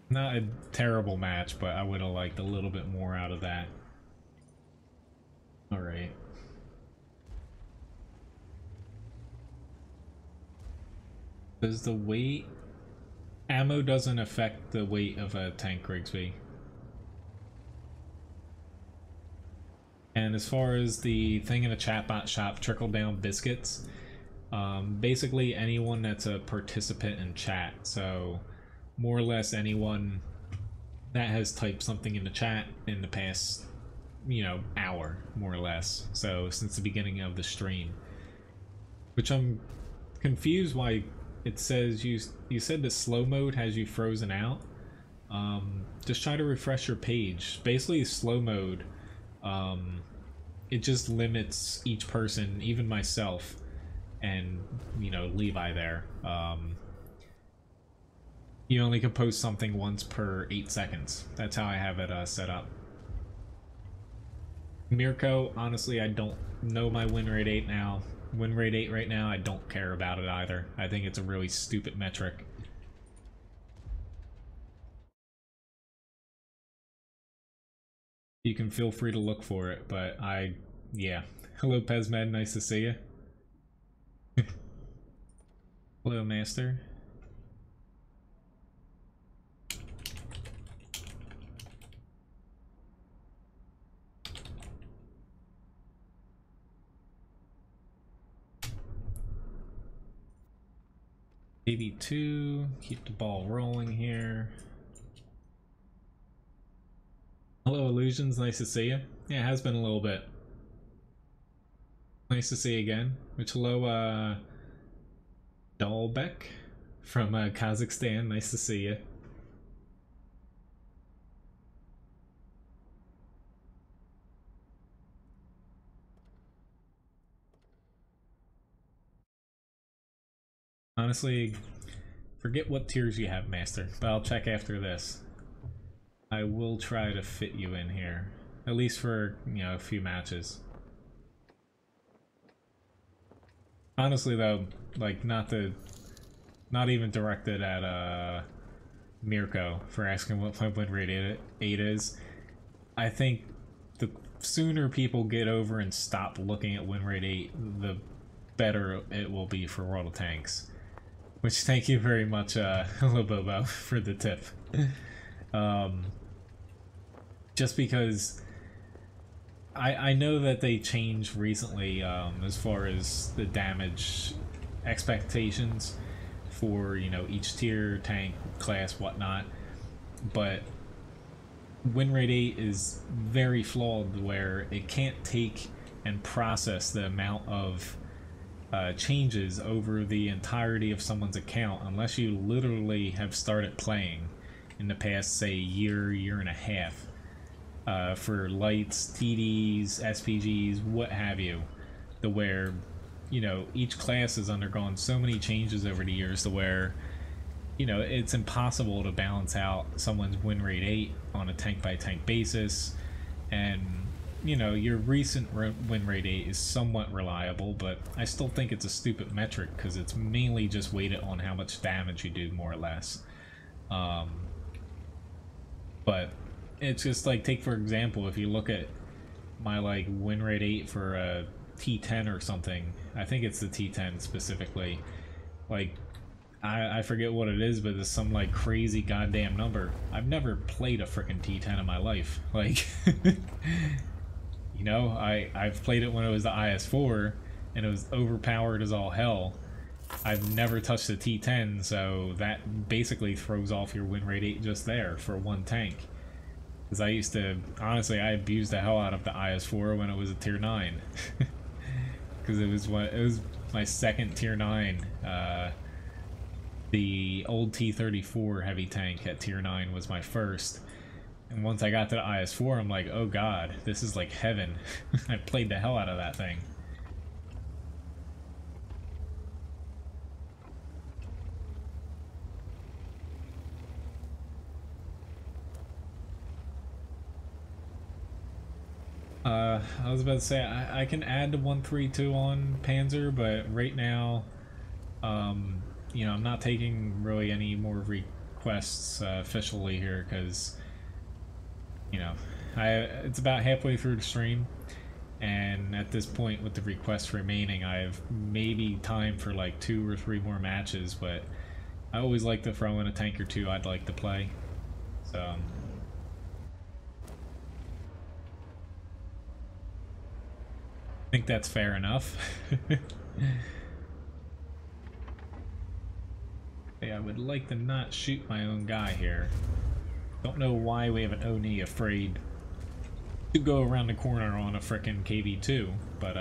Not a terrible match, but I would have liked a little bit more out of that. Alright. Does the weight... Ammo doesn't affect the weight of a tank, Grigsby. And as far as the thing in the chatbot shop, trickle down biscuits, basically anyone that's a participant in chat, so more or less anyone that has typed something in the chat in the past, you know, hour, more or less, so since the beginning of the stream. Which I'm confused why it says you said that slow mode has you frozen out. Just try to refresh your page. Basically slow mode, it just limits each person, even myself, and, you know, Levi there. You only can post something once per 8 seconds. That's how I have it set up. Mirko, honestly, I don't know my win rate 8 now. Win rate 8 right now, I don't care about it either. I think it's a really stupid metric. You can feel free to look for it, but I Yeah. Hello, Pesmed. Nice to see you. Hello, Master. Maybe 2. Keep the ball rolling here. Hello, Illusions. Nice to see you. Yeah, it has been a little bit. Nice to see you again. Which hello, Dalbek from Kazakhstan. Nice to see you. Honestly, forget what tiers you have, Master, but I'll check after this. I will try to fit you in here, at least for, you know, a few matches. Honestly, though, like, not even directed at Mirko for asking what my win rate 8 is. I think the sooner people get over and stop looking at win rate 8, the better it will be for World of Tanks. Which, thank you very much, Lobobo, for the tip. Just because I know that they changed recently as far as the damage expectations for, you know, each tier, tank, class, whatnot, but win rate 8 is very flawed where it can't take and process the amount of changes over the entirety of someone's account unless you literally have started playing in the past, say, year and a half. For lights, TDs, SPGs, what have you, to where, you know, each class has undergone so many changes over the years to where, you know, it's impossible to balance out someone's win rate 8 on a tank by tank basis. And, you know, your recent win rate 8 is somewhat reliable, but I still think it's a stupid metric because it's mainly just weighted on how much damage you do, more or less. But it's just like, take for example, if you look at my like win rate 8 for a T10 or something, I think it's the T10 specifically, like I forget what it is, but it's some like crazy goddamn number. I've never played a frickin' T10 in my life, like you know, I've played it when it was the IS-4 and it was overpowered as all hell. I've never touched a T10, so that basically throws off your win rate 8 just there for one tank. Because I used to, honestly, I abused the hell out of the IS-4 when it was a tier 9. Because it was my second tier 9. The old T-34 heavy tank at tier 9 was my first. And once I got to the IS-4, I'm like, oh god, this is like heaven. I played the hell out of that thing. I was about to say, I can add the 132 on Panzer, but right now, you know, I'm not taking really any more requests officially here, because, you know, it's about halfway through the stream, and at this point with the requests remaining, I have maybe time for like 2 or 3 more matches, but I always like to throw in a tank or 2 I'd like to play, so... I think that's fair enough. Hey, I would like to not shoot my own guy here. Don't know why we have an Oni afraid to go around the corner on a frickin' KV2, but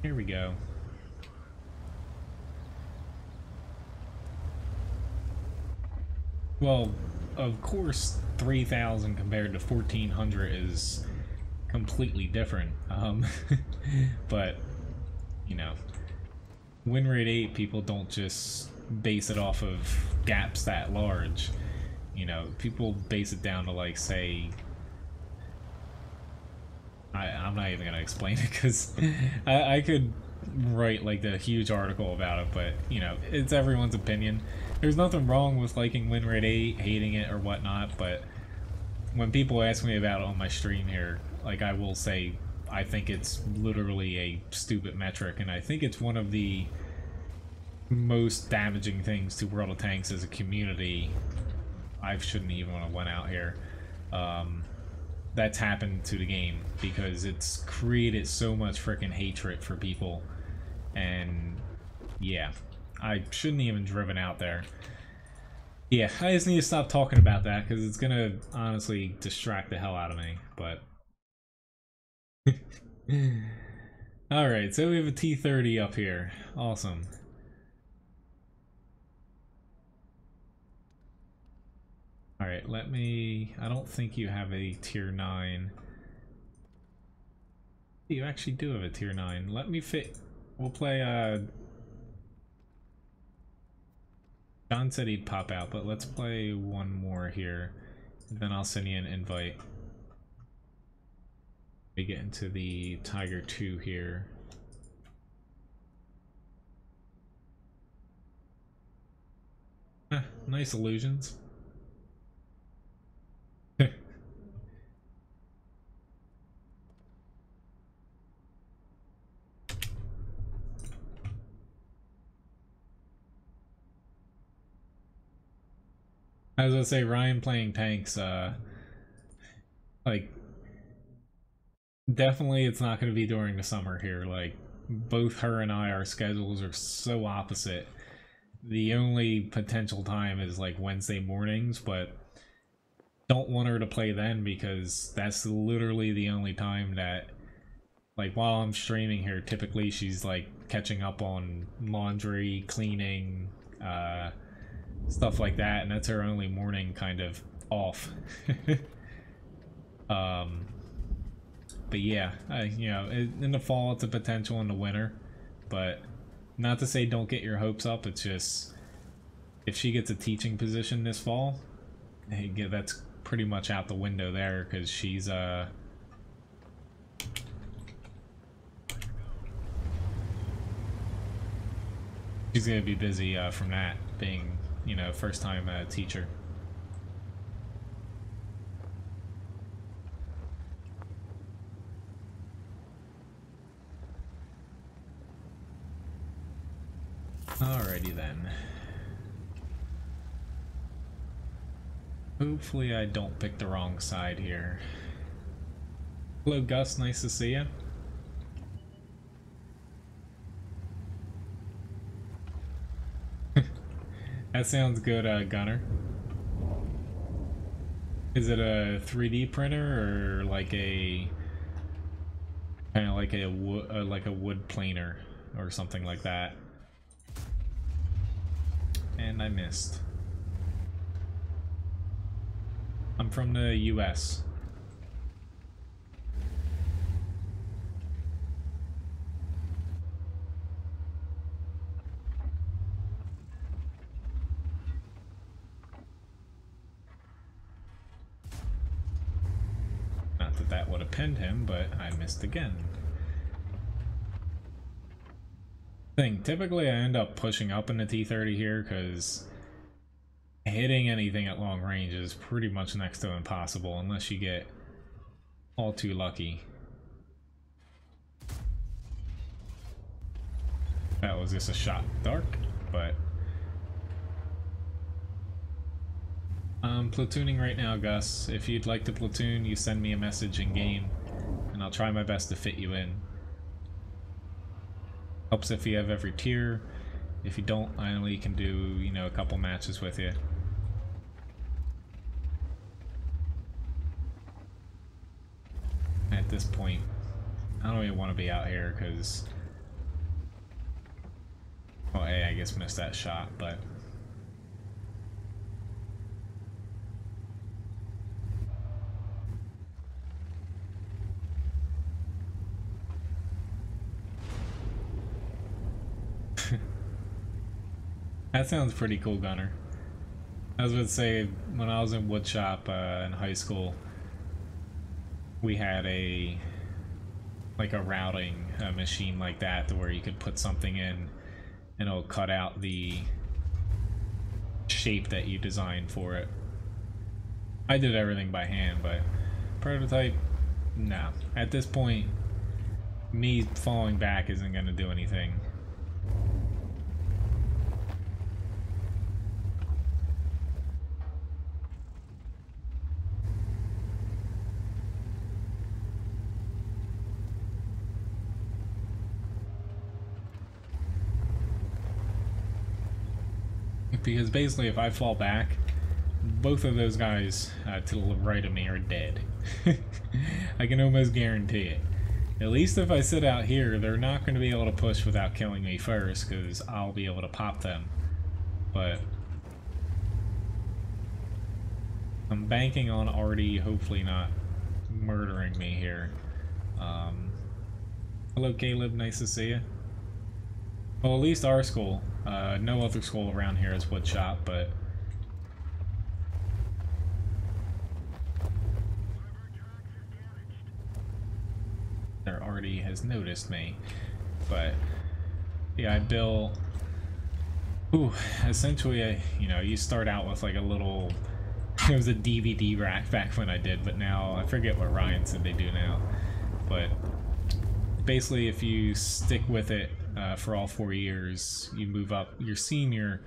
here we go. Well, of course 3,000 compared to 1,400 is completely different. But, you know, win rate 8, people don't just base it off of gaps that large. You know, people base it down to, like, say... I'm not even gonna explain it, because I could write, like, the huge article about it, but, you know, it's everyone's opinion. There's nothing wrong with liking win rate 8, hating it, or whatnot, but when people ask me about it on my stream here, like, I will say I think it's literally a stupid metric, and I think it's one of the most damaging things to World of Tanks as a community. I shouldn't even have went out here. That's happened to the game, because it's created so much freaking hatred for people, and yeah, I shouldn't even driven out there. Yeah, I just need to stop talking about that, because it's gonna honestly distract the hell out of me, but... Alright, so we have a T-30 up here. Awesome. Alright, let me... I don't think you have a tier 9. You actually do have a tier 9. Let me fit... We'll play, John said he'd pop out, but let's play one more here. And then I'll send you an invite. We get into the Tiger 2 here. Nice illusions. I was gonna say, Ryan playing tanks, like, definitely it's not gonna be during the summer here. Like, both her and I, our schedules are so opposite. The only potential time is like Wednesday mornings, but don't want her to play then, because that's literally the only time that, like, while I'm streaming here, typically she's like catching up on laundry, cleaning, stuff like that, and that's her only morning kind of off. But yeah, you know, in the fall it's a potential, in the winter, but not to say don't get your hopes up. It's just, if she gets a teaching position this fall, hey, that's pretty much out the window there, because she's gonna be busy from that, being, you know, first time teacher. Alrighty then. Hopefully I don't pick the wrong side here. Hello Gus, nice to see you. That sounds good, Gunner. Is it a 3D printer, or like a kind of like a wood planer or something like that? And I missed. I'm from the US. Not that that would have pinned him, but I missed again. Typically I end up pushing up in the T-30 here, because hitting anything at long range is pretty much next to impossible unless you get all too lucky. That was just a shot dark, but I'm platooning right now, Gus. If you'd like to platoon, you send me a message in game and I'll try my best to fit you in. Helps if you have every tier. If you don't, I only can do, you know, a couple matches with you. At this point, I don't even want to be out here, because... Oh, hey, I guess missed that shot, but... That sounds pretty cool, Gunner. I was going to say, when I was in woodshop in high school, we had a routing machine like that to where you could put something in and it'll cut out the shape that you designed for it. I did everything by hand, but prototype, no. At this point, me falling back isn't going to do anything. Because basically if I fall back, both of those guys to the right of me are dead. I can almost guarantee it. At least if I sit out here, they're not going to be able to push without killing me first, because I'll be able to pop them. But I'm banking on Artie hopefully not murdering me here. Hello Caleb, nice to see you. Well, at least our school. No other school around here is woodshop, but there already has noticed me. But yeah, I built. Ooh, essentially, you know, you start out with like a little. It was a DVD rack back when I did, but now I forget what Ryan said they do now. But basically, if you stick with it for all 4 years, you move up your senior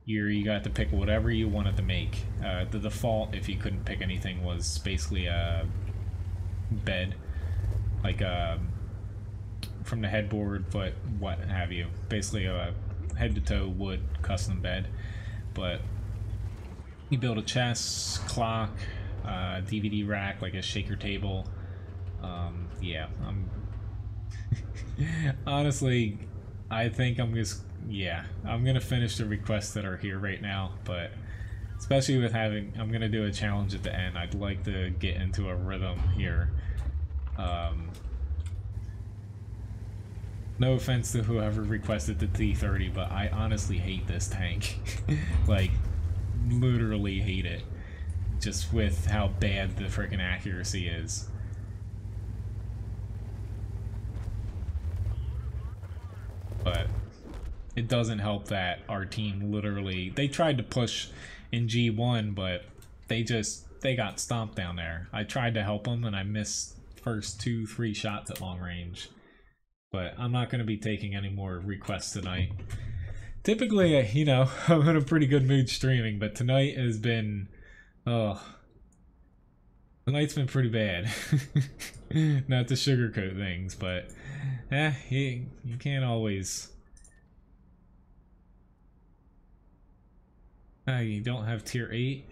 year, you got to pick whatever you wanted to make. The default, if you couldn't pick anything, was basically a bed, like from the headboard, but what have you. Basically a head to toe wood custom bed. But you build a chest, clock, DVD rack, like a shaker table. Yeah, I'm honestly, I think I'm just, yeah, I'm gonna finish the requests that are here right now, but especially with having, I'm gonna do a challenge at the end. I'd like to get into a rhythm here. No offense to whoever requested the T30, but I honestly hate this tank. Like, literally hate it. Just with how bad the freaking accuracy is. But it doesn't help that our team literally, they tried to push in G1, but they got stomped down there. I tried to help them and I missed first 2-3 shots at long range. But I'm not going to be taking any more requests tonight. Typically, you know, I'm in a pretty good mood streaming, but tonight has been, oh, tonight's been pretty bad. Not to sugarcoat things, but you can't always. You don't have tier 8.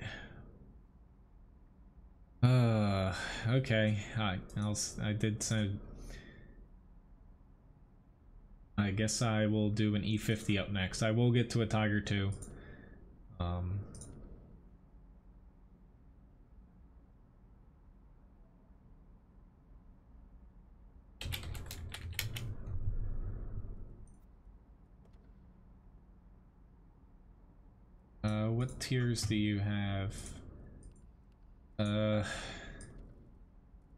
Okay. I did send. I guess I will do an E50 up next. I will get to a Tiger 2. What tiers do you have?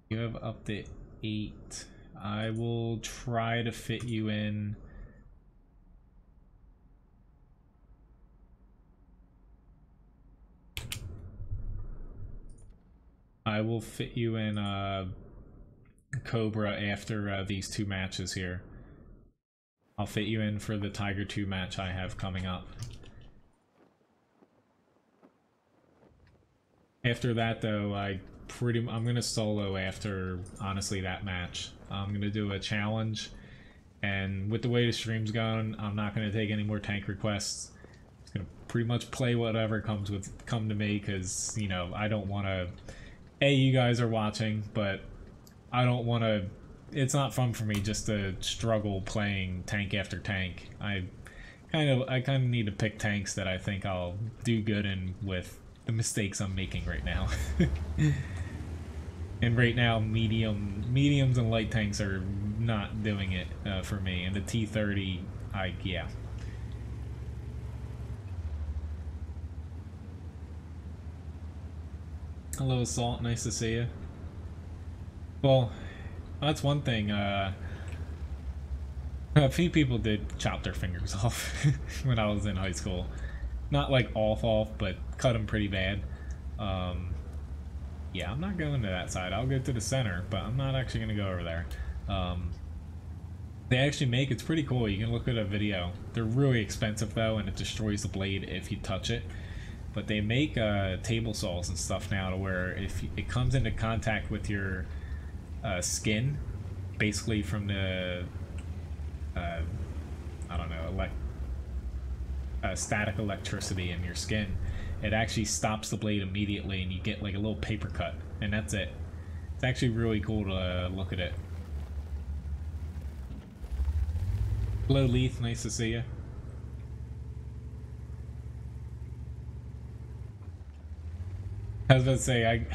You have up to 8. I will try to fit you in. I will fit you in Cobra after these 2 matches here. I'll fit you in for the Tiger 2 match I have coming up. After that though, I'm gonna solo after, honestly, that match. I'm gonna do a challenge, and with the way the stream's going, I'm not gonna take any more tank requests. I'm just gonna pretty much play whatever come to me, because, you know, I don't want to. You guys are watching, but I don't want to. It's not fun for me just to struggle playing tank after tank. I kind of need to pick tanks that I think I'll do good in with the mistakes I'm making right now. And right now, mediums and light tanks are not doing it for me. And the T30, yeah. Hello, Salt. Nice to see you. Well, that's one thing. A few people did chop their fingers off when I was in high school. Not like off, but cut them pretty bad. Yeah, I'm not going to that side. I'll go to the center, but I'm not actually going to go over there. They actually make, it's pretty cool. You can look at a video. They're really expensive though, and it destroys the blade if you touch it. But they make table saws and stuff now to where if it comes into contact with your skin, basically from the I don't know, static electricity in your skin, it actually stops the blade immediately, and you get like a little paper cut, and that's it. It's actually really cool to look at it. Hello, Leith. Nice to see you. I was about to say,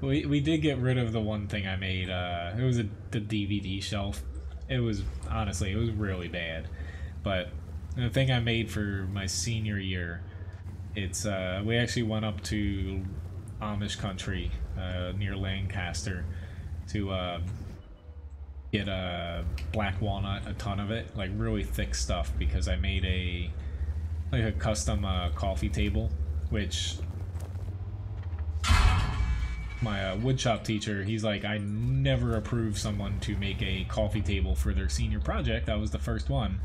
we did get rid of the one thing I made. It was the DVD shelf. It was, honestly, it was really bad. But the thing I made for my senior year, it's, we actually went up to Amish country, near Lancaster, to, get a black walnut, a ton of it, like really thick stuff, because I made a custom, coffee table, which my woodshop teacher, he's like, I never approved someone to make a coffee table for their senior project. I was the first one.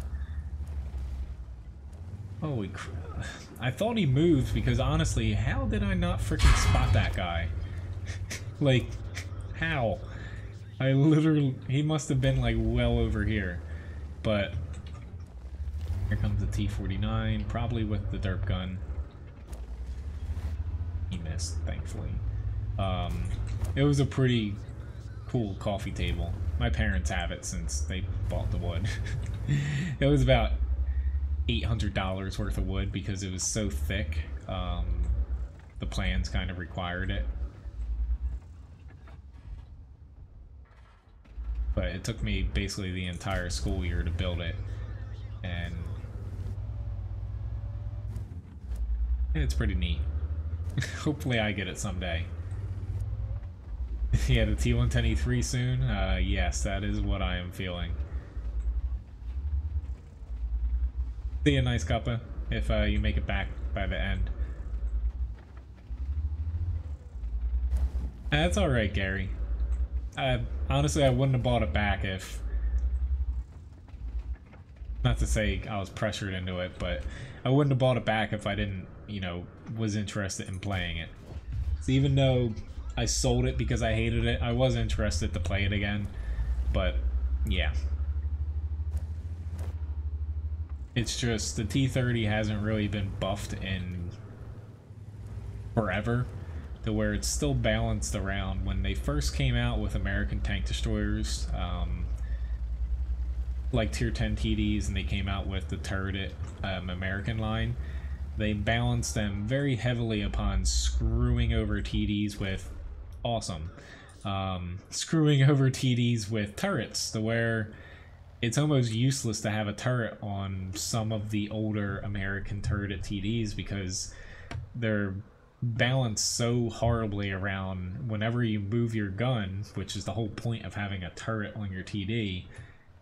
Holy crap. I thought he moved, because honestly, how did I not freaking spot that guy? Like, how? I literally, he must have been like well over here. But here comes the T-49, probably with the derp gun. He missed, thankfully. It was a pretty cool coffee table. My parents have it since they bought the wood. It was about $800 worth of wood because it was so thick. The plans kind of required it. But it took me basically the entire school year to build it. And it's pretty neat. Hopefully I get it someday. Yeah, the T110E3 soon? Yes, that is what I am feeling. See you, nice cuppa, if you make it back by the end. That's alright, Gary. Honestly, I wouldn't have bought it back if... Not to say I was pressured into it, but I wouldn't have bought it back if I didn't, you know, was interested in playing it. So even though I sold it because I hated it, I was interested to play it again. But, yeah. It's just, the T-30 hasn't really been buffed in forever, to where it's still balanced around. When they first came out with American tank destroyers, like Tier 10 TDs, and they came out with the turret American line, they balanced them very heavily upon screwing over TDs with screwing over TDs with turrets, to where it's almost useless to have a turret on some of the older American turret TDs, because they're balanced so horribly around whenever you move your gun, which is the whole point of having a turret on your TD.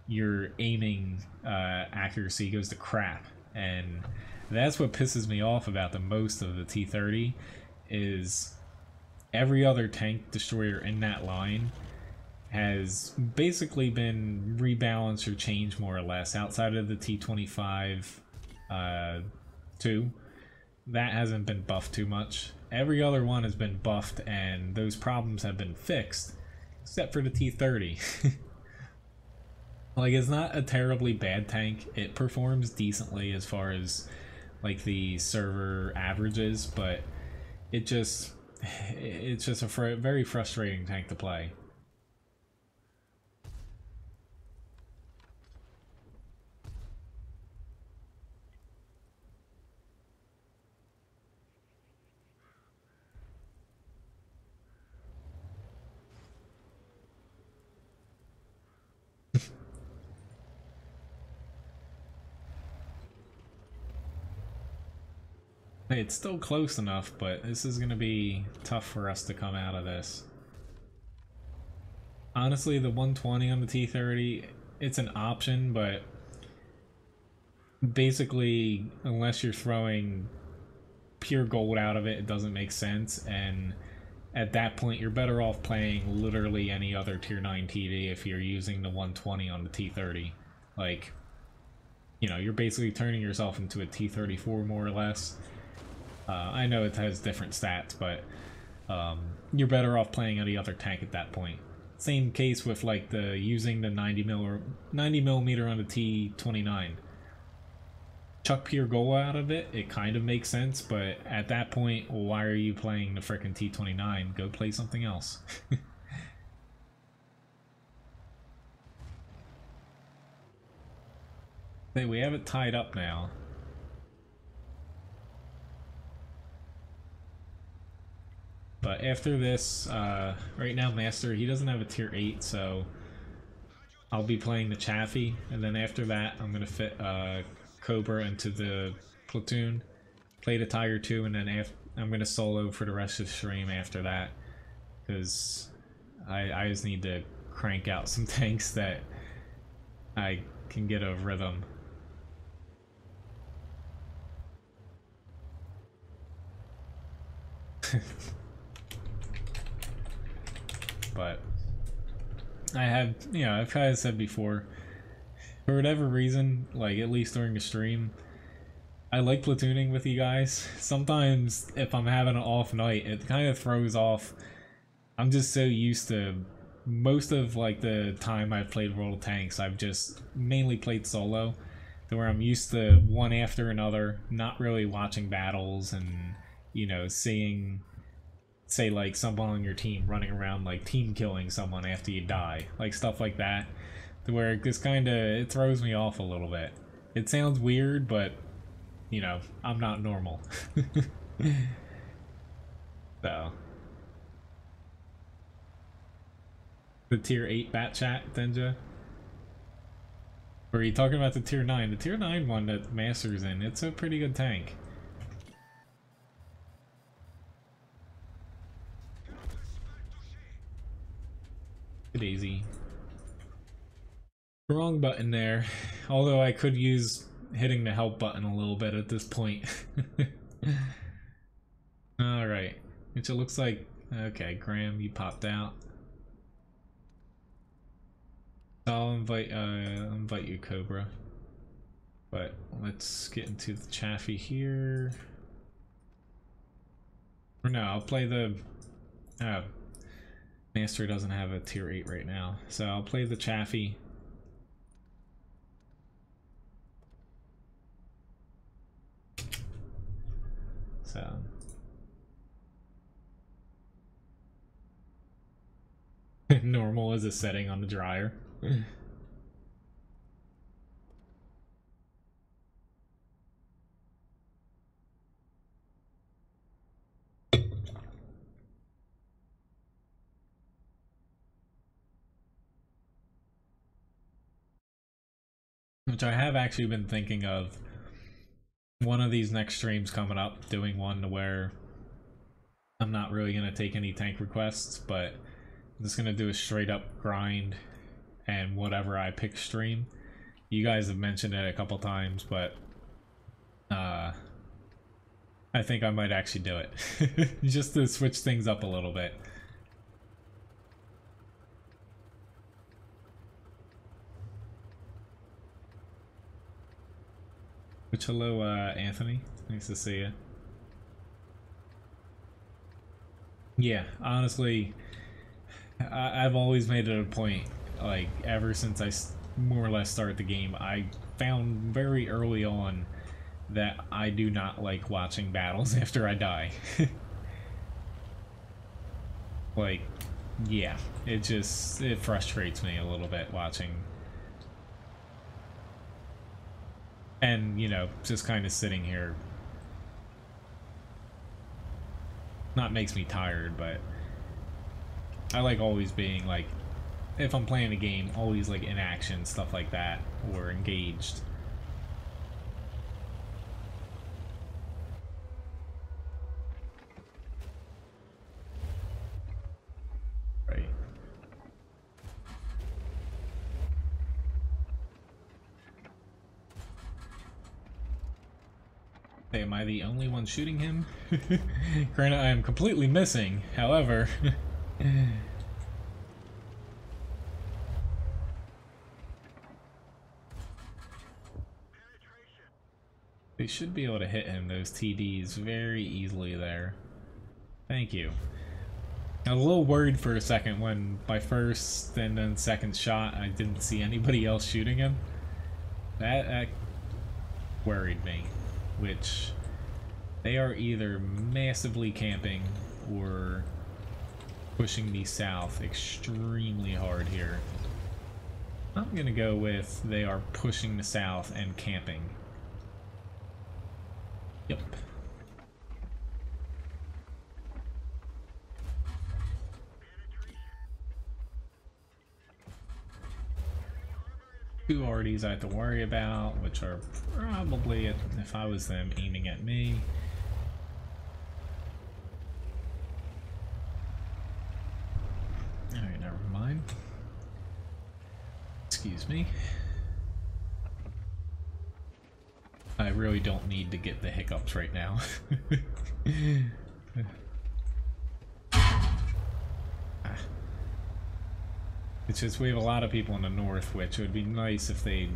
Your aiming accuracy goes to crap, and that's what pisses me off about the most of the T-30, is every other tank destroyer in that line has basically been rebalanced or changed more or less, outside of the T-25 2. That hasn't been buffed too much. Every other one has been buffed, and those problems have been fixed, except for the T-30. Like, it's not a terribly bad tank. It performs decently as far as, like, the server averages, but it's just a very frustrating tank to play. It's still close enough, but this is gonna be tough for us to come out of this. Honestly, the 120 on the T30, it's an option, but basically, unless you're throwing pure gold out of it, it doesn't make sense, and at that point, you're better off playing literally any other Tier 9 TV if you're using the 120 on the T30. Like, you know, you're basically turning yourself into a T34 more or less. I know it has different stats, but you're better off playing any other tank at that point. Same case with like the using the 90 millimeter on the T29. Chuck pure goal out of it, it kind of makes sense, but at that point, why are you playing the frickin' T29? Go play something else. Hey, we have it tied up now. But after this, right now Master, he doesn't have a tier 8, so I'll be playing the Chaffee, and then after that I'm going to fit Cobra into the Platoon, play the Tiger 2, and then I'm going to solo for the rest of the stream after that, because I just need to crank out some tanks that I can get a rhythm. But I have, you know, I've kind of said before, for whatever reason, like at least during the stream, I like platooning with you guys. Sometimes if I'm having an off night, it kind of throws off. I'm just so used to, most of like the time I've played World of Tanks, I've just mainly played solo, to where I'm used to one after another, not really watching battles and, you know, seeing, say like someone on your team running around like team killing someone after you die, like stuff like that, to where this kind of, it throws me off a little bit. It sounds weird, but you know, I'm not normal. So the tier 8 bat chat, Denja? Or are you talking about the tier 9? The tier 9 one that Master's in, it's a pretty good tank. Daisy. Wrong button there. Although I could use hitting the help button a little bit at this point. Alright. Which it looks like... Okay, Graham, you popped out. I'll invite you, Cobra. But let's get into the Chaffee here. Or no, I'll play the... Master doesn't have a tier 8 right now, so I'll play the Chaffee. So normal is a setting on the dryer. Which I have actually been thinking of one of these next streams coming up, doing one where I'm not really going to take any tank requests, but I'm just going to do a straight up grind and whatever I pick stream. You guys have mentioned it a couple times, but I think I might actually do it. Just to switch things up a little bit. Which, hello, Anthony. Nice to see you. Yeah, honestly, I've always made it a point, like, ever since I more or less started the game, I found very early on that I do not like watching battles after I die. Like, yeah, it frustrates me a little bit watching. And, you know, just kind of sitting here. Not makes me tired, but I like always being, like, if I'm playing a game, always, like, in action, stuff like that, or engaged. Hey, am I the only one shooting him? Granted, I am completely missing, however... They should be able to hit him, those TDs, very easily there. Thank you. I was a little worried for a second when my first and then second shot I didn't see anybody else shooting him. That worried me, which they are either massively camping or pushing me south extremely hard here. I'm gonna go with they are pushing the south and camping. Yep. Two arties I have to worry about, which are probably, if I was them, aiming at me. Alright, never mind. Excuse me. I really don't need to get the hiccups right now. It's just we have a lot of people in the north, which would be nice if they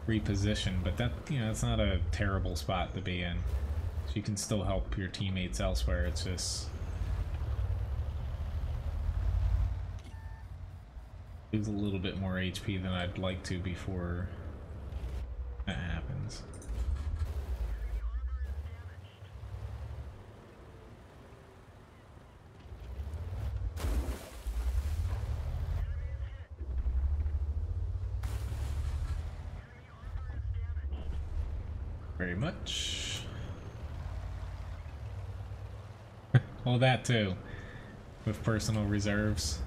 reposition, but that, you know, it's not a terrible spot to be in. So you can still help your teammates elsewhere. It's just lose a little bit more HP than I'd like to before that happens. Very much. Well, that too, with personal reserves.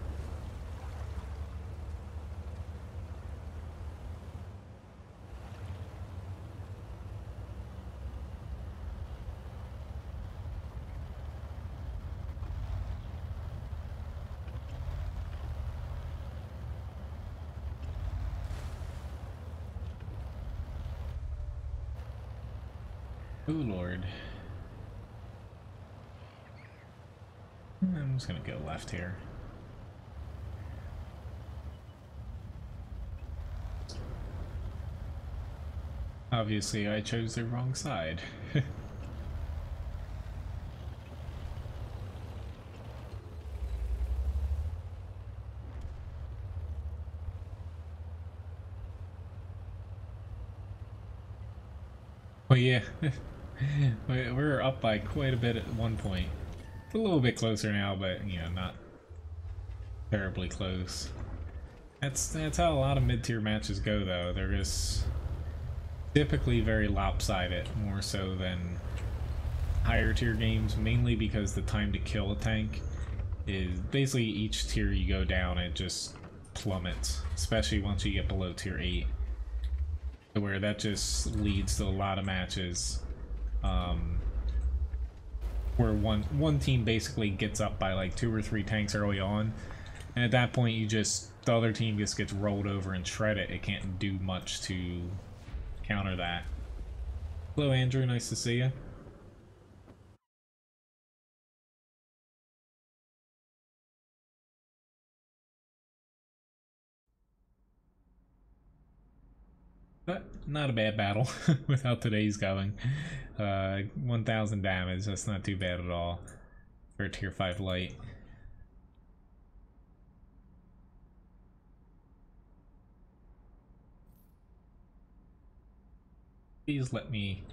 Oh Lord. I'm just gonna go left here. Obviously, I chose the wrong side. Well, yeah. We're up by quite a bit at one point. It's a little bit closer now, but, you know, not terribly close. That's how a lot of mid-tier matches go, though. They're just typically very lopsided, more so than higher tier games, mainly because the time to kill a tank is basically each tier you go down, it just plummets, especially once you get below tier 8. Where that just leads to a lot of matches where one team basically gets up by like 2 or 3 tanks early on, and at that point the other team just gets rolled over and shredded. It can't do much to counter that. Hello Andrew, nice to see you. But not a bad battle with how today's going. 1,000 damage, that's not too bad at all for a tier 5 light. Please let me...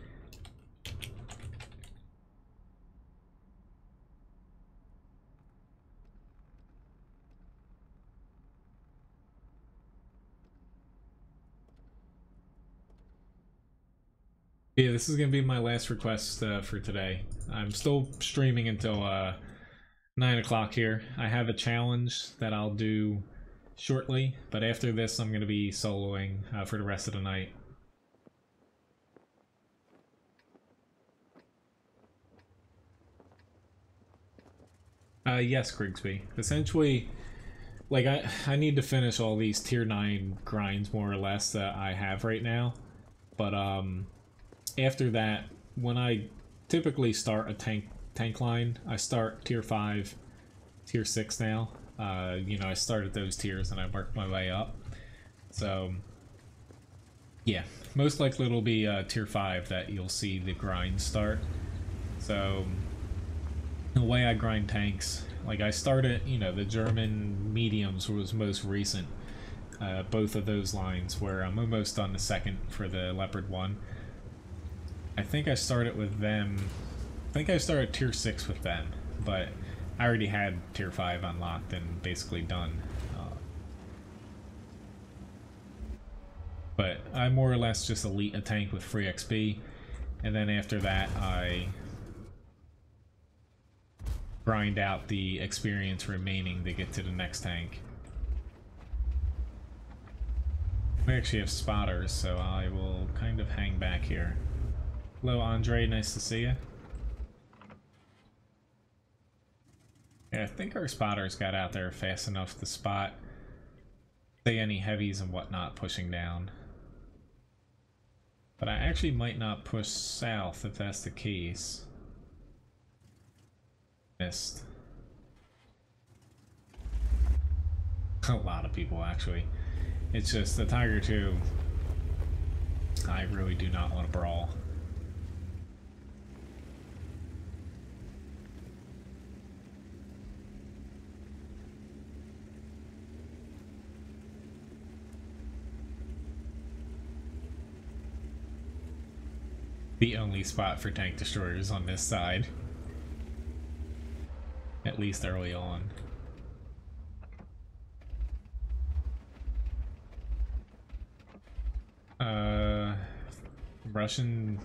Yeah, this is going to be my last request for today. I'm still streaming until 9 o'clock here. I have a challenge that I'll do shortly, but after this I'm going to be soloing for the rest of the night. Yes, Grigsby. Essentially, like, I need to finish all these tier 9 grinds, more or less, that I have right now. But, after that, when I typically start a tank line, I start tier 5, tier 6 now. You know, I started those tiers and I worked my way up. So, yeah, most likely it'll be tier 5 that you'll see the grind start. So, the way I grind tanks, like I started, you know, the German mediums was most recent. Both of those lines where I'm almost on the second for the Leopard 1. I think I started with them, I think I started tier 6 with them, but I already had tier 5 unlocked and basically done. But I more or less just elite a tank with free XP, and then after that I grind out the experience remaining to get to the next tank. We actually have spotters, so I will kind of hang back here. Hello Andre, nice to see you. Yeah, I think our spotters got out there fast enough to spot, say, any heavies and whatnot pushing down. But I actually might not push south if that's the case. Missed. A lot of people, actually. It's just the Tiger 2, I really do not want to brawl. The only spot for tank destroyers on this side. At least early on. Russian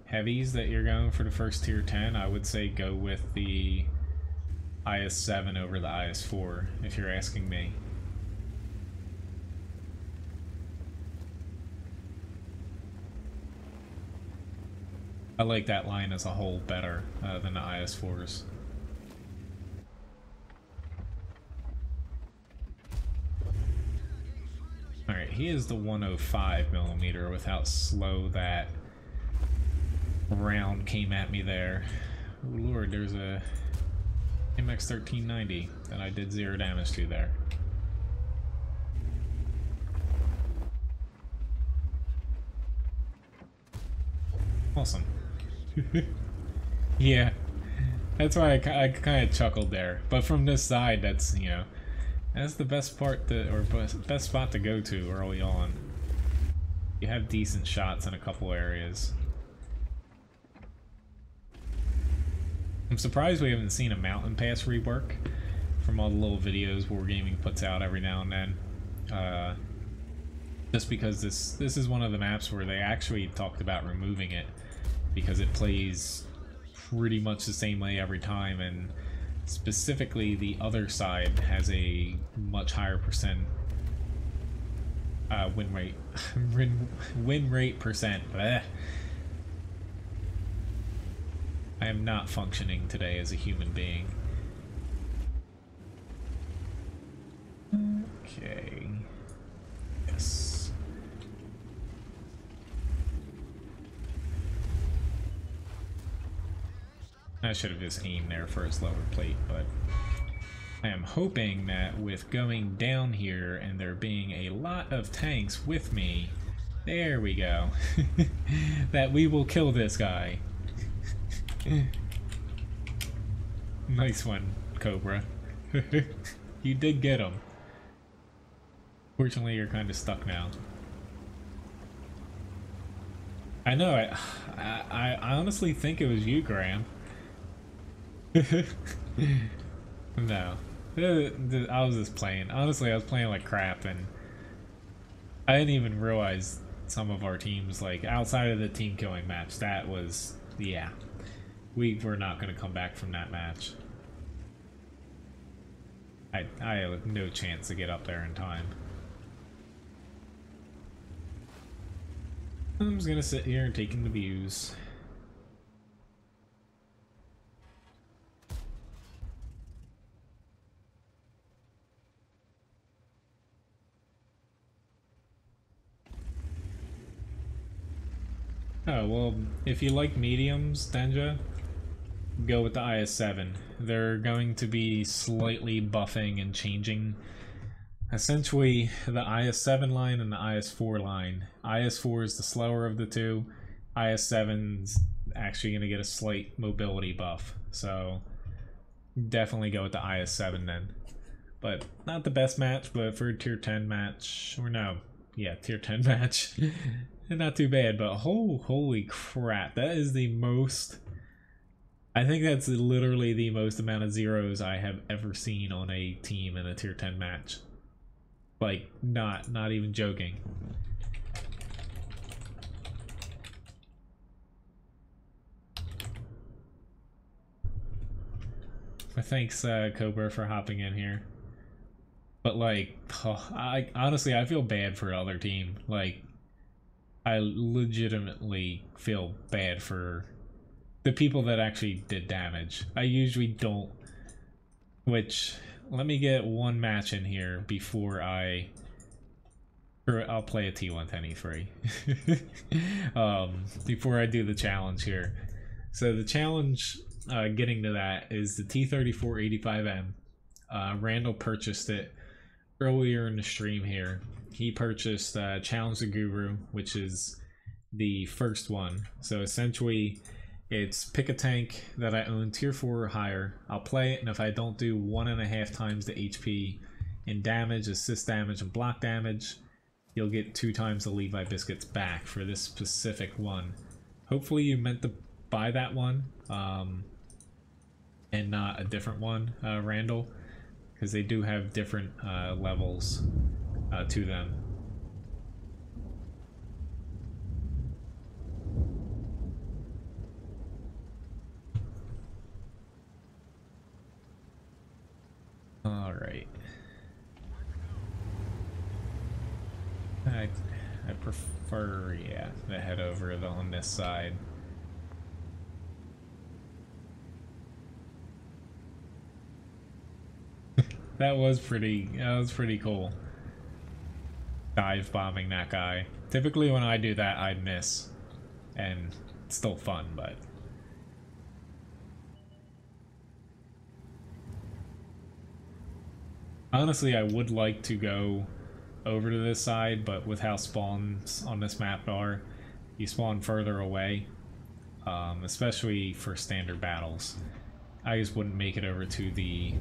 heavies that you're going for the first tier 10, I would say go with the IS-7 over the IS-4, if you're asking me. I like that line as a whole better than the IS-4s. Alright, he is the 105mm without slow that round came at me there. Oh lord, there's a MX 1390 that I did 0 damage to there. Awesome. Yeah, that's why I kind of chuckled there. But from this side, that's, you know, that's the best part or best spot to go to early on. You have decent shots in a couple areas. I'm surprised we haven't seen a mountain pass rework from all the little videos War Gaming puts out every now and then. Just because this is one of the maps where they actually talked about removing it because it plays pretty much the same way every time, and specifically the other side has a much higher percent win rate percent. Blech. I am not functioning today as a human being. Okay. Yes. I should have just aimed there for his lower plate, but I am hoping that with going down here and there being a lot of tanks with me, there we go, that we will kill this guy. Nice one, Cobra. You did get him. Fortunately, you're kind of stuck now. I know, I honestly think it was you, Graham. No. I was just playing. Honestly, I was playing like crap, and I didn't even realize some of our teams, like, outside of the team killing match, that was, yeah. We were not going to come back from that match. I had no chance to get up there in time. I'm just going to sit here and take in the views. Oh, well, if you like mediums, Denja, go with the IS-7. They're going to be slightly buffing and changing. Essentially, the IS-7 line and the IS-4 line. IS-4 is the slower of the two. IS-7's actually going to get a slight mobility buff. So, definitely go with the IS-7 then. But not the best match, but for a tier 10 match, or no, yeah, tier 10 match, not too bad. But holy crap, that is the most, I think that's literally the most amount of zeros I have ever seen on a team in a tier 10 match. Like, not even joking. Thanks, Cobra, for hopping in here. But like, I honestly I feel bad for the other team. Like, I legitimately feel bad for the people that actually did damage. I usually don't. Which, let me get one match in here before I'll play a T110E3. Before I do the challenge here. So the challenge, getting to that, is the T3485M. Randall purchased it earlier in the stream here. He purchased Challenge the Guru, which is the first one. So essentially, it's pick a tank that I own tier 4 or higher. I'll play it, and if I don't do 1.5 times the HP in damage, assist damage, and block damage, you'll get 2 times the Levi Biscuits back for this specific one. Hopefully you meant to buy that one, and not a different one, Randall, because they do have different levels to them. All right. I prefer, yeah, to head over on this side. That was pretty cool. Dive bombing that guy. Typically when I do that, I miss. And it's still fun, but... Honestly, I would like to go over to this side, but with how spawns on this map are, you spawn further away. Especially for standard battles. I just wouldn't make it over to the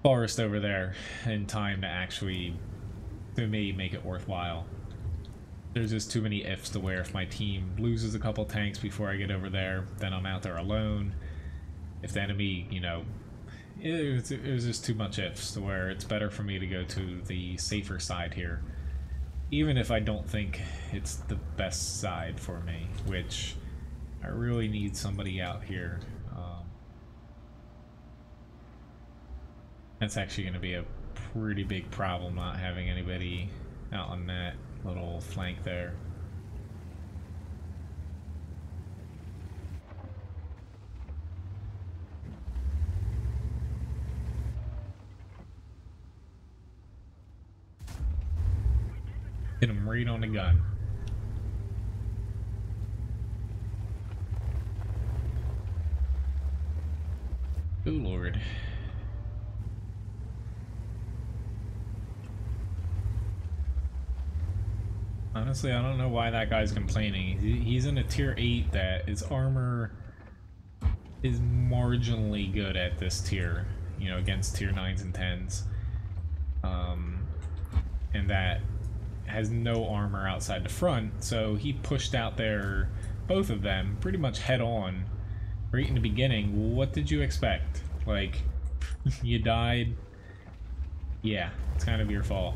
forest over there in time to actually, to me, make it worthwhile. There's just too many ifs to where if my team loses a couple tanks before I get over there, then I'm out there alone. If the enemy, you know, it was just too much ifs to where it's better for me to go to the safer side here. Even if I don't think it's the best side for me, which I really need somebody out here. That's actually going to be a pretty big problem, not having anybody out on that little flank there. Hit him right on the gun. Oh Lord. Honestly, I don't know why that guy's complaining. He's in a tier 8 that his armor is marginally good at this tier, you know, against tier 9s and 10s. And that has no armor outside the front, so he pushed out there, both of them, pretty much head on, right in the beginning. What did you expect? Like, you died? Yeah, it's kind of your fault.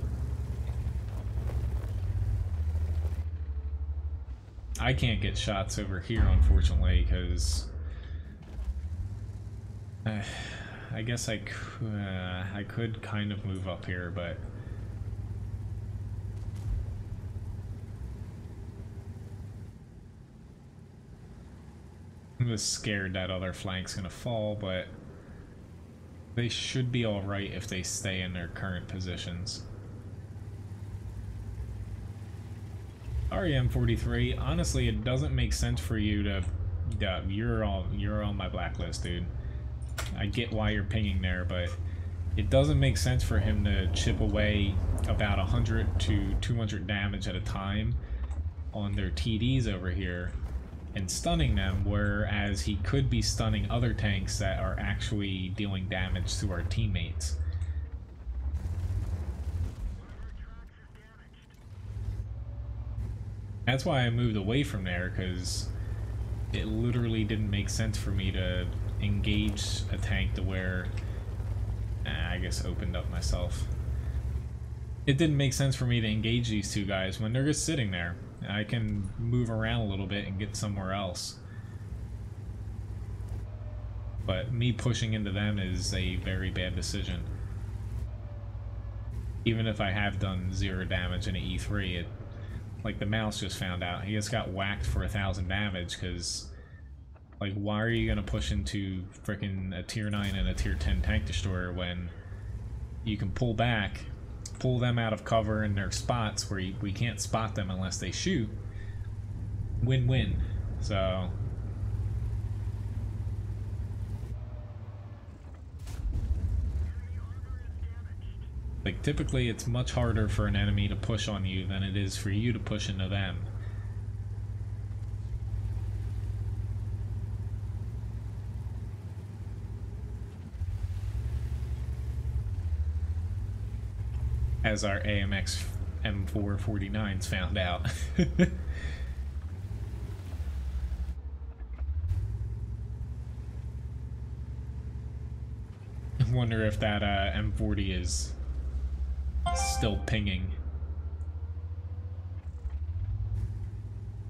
I can't get shots over here, unfortunately, because I guess I could kind of move up here, but I'm just scared that other flank's gonna fall, but they should be alright if they stay in their current positions. REM43, honestly, it doesn't make sense for you to... you're on my blacklist, dude. I get why you're pinging there, but it doesn't make sense for him to chip away about 100 to 200 damage at a time on their TDs over here and stunning them, whereas he could be stunning other tanks that are actually dealing damage to our teammates. That's why I moved away from there, because it literally didn't make sense for me to engage a tank to where... I guess opened up myself. It didn't make sense for me to engage these two guys when they're just sitting there. I can move around a little bit and get somewhere else. But me pushing into them is a very bad decision. Even if I have done 0 damage in an E3, it, like the mouse just found out, he just got whacked for 1,000 damage because, like, why are you gonna push into frickin' a tier 9 and a tier 10 tank destroyer when you can pull back, pull them out of cover in their spots where we can't spot them unless they shoot? Win-win. So like, typically it's much harder for an enemy to push on you than it is for you to push into them. As our AMX M449s found out. I wonder if that M40 is still pinging.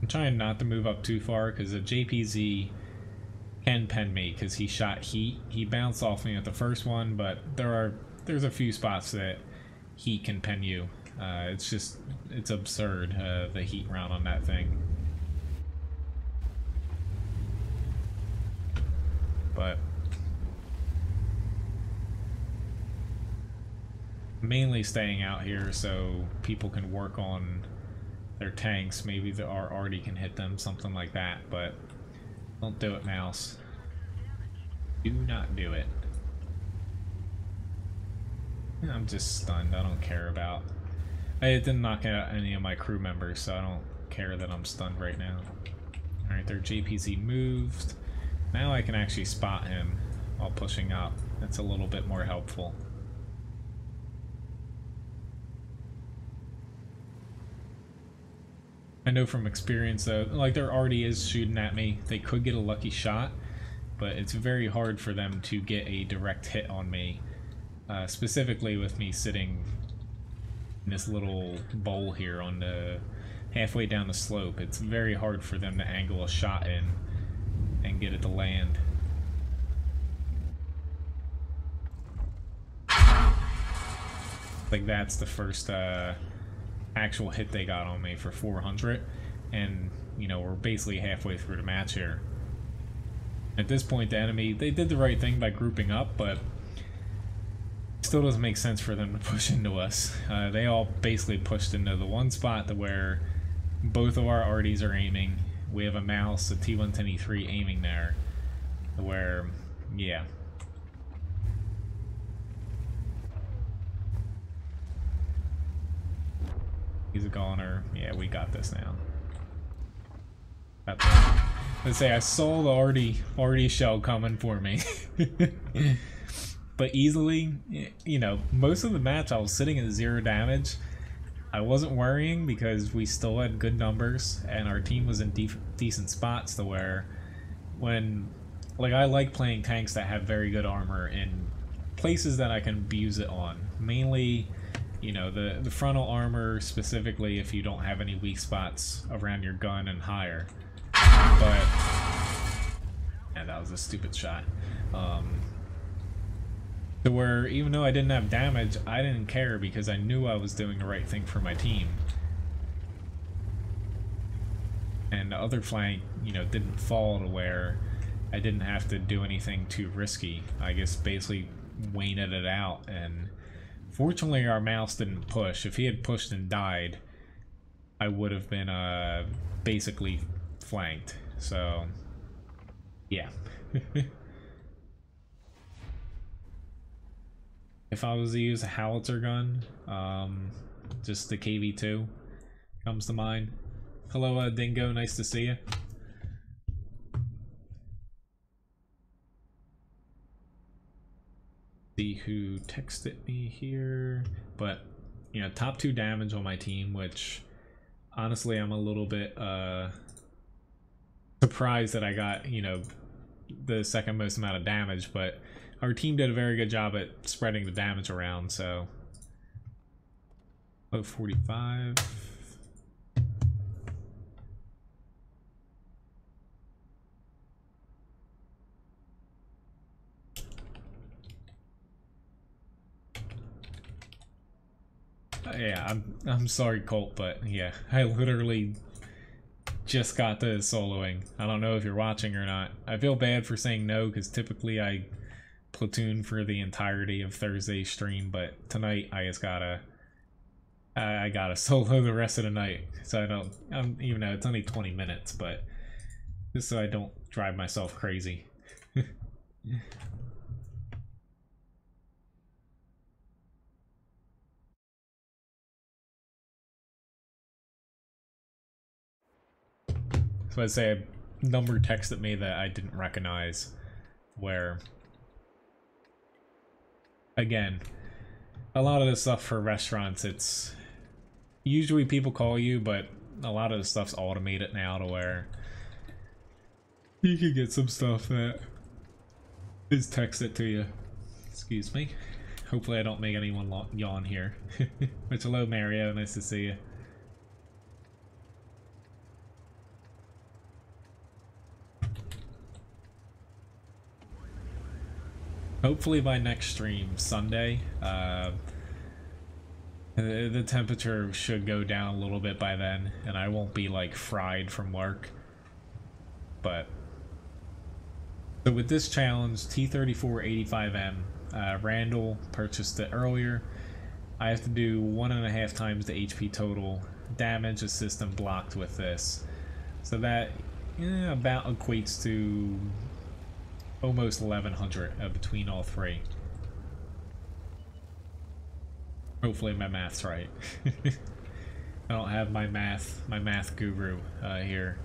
I'm trying not to move up too far because the JPZ can pen me because he shot heat. He bounced off me at the first one, but there's a few spots that heat can pen you. It's absurd, the heat round on that thing. But mainly staying out here so people can work on their tanks. Maybe our arty can hit them, something like that, but don't do it, mouse. Do not do it. I'm just stunned. I don't care about... It didn't knock out any of my crew members, so I don't care that I'm stunned right now. Alright, their JPZ moved. Now I can actually spot him while pushing up. That's a little bit more helpful. I know from experience though, like, there already is shooting at me. They could get a lucky shot, but it's very hard for them to get a direct hit on me. Specifically with me sitting in this little bowl here on the halfway down the slope. It's very hard for them to angle a shot in and get it to land. Like, that's the first actual hit they got on me for 400, and you know, we're basically halfway through the match here. At this point, the enemy, they did the right thing by grouping up, but still doesn't make sense for them to push into us. They all basically pushed into the one spot to where both of our arties are aiming. We have a mouse, a T110E3 aiming there, where, yeah. He's a goner. Yeah, we got this now. Let's say I saw the arty shell coming for me. But easily, you know, most of the match I was sitting at 0 damage. I wasn't worrying because we still had good numbers and our team was in decent spots to where when, like, I like playing tanks that have very good armor in places that I can abuse it on. Mainly, you know, the frontal armor, specifically if you don't have any weak spots around your gun and higher. But, yeah, that was a stupid shot. To where, even though I didn't have damage, I didn't care because I knew I was doing the right thing for my team. And the other flank, you know, didn't fall to where I didn't have to do anything too risky. I guess basically waited it out, and fortunately our mouse didn't push. If he had pushed and died, I would have been basically flanked. So yeah. If I was to use a howitzer gun, just the KV2 comes to mind. Hello, Dingo, nice to see you. See who texted me here, but you know, top 2 damage on my team, which honestly I'm a little bit surprised that I got, you know, the second most amount of damage, but our team did a very good job at spreading the damage around. So 45. Yeah, I'm sorry, Colt, but yeah, I literally just got to soloing. I don't know if you're watching or not. I feel bad for saying no, because typically I platoon for the entirety of Thursday's stream, but tonight I just gotta I gotta solo the rest of the night. So I don't, even though it's only 20 minutes, but just so I don't drive myself crazy. So I'd say a number texted me that I didn't recognize, where, again, a lot of the stuff for restaurants, it's usually people call you, but a lot of the stuff's automated now to where you can get some stuff that is texted to you. Excuse me. Hopefully I don't make anyone yawn here. Which, hello Mario, nice to see you. Hopefully by next stream, Sunday, the temperature should go down a little bit by then, and I won't be like fried from work. But so with this challenge, T3485M, Randall purchased it earlier. I have to do 1.5 times the HP total damage a system blocked with this. So that about equates to almost 1100 between all three. Hopefully my math's right. I don't have my math guru here.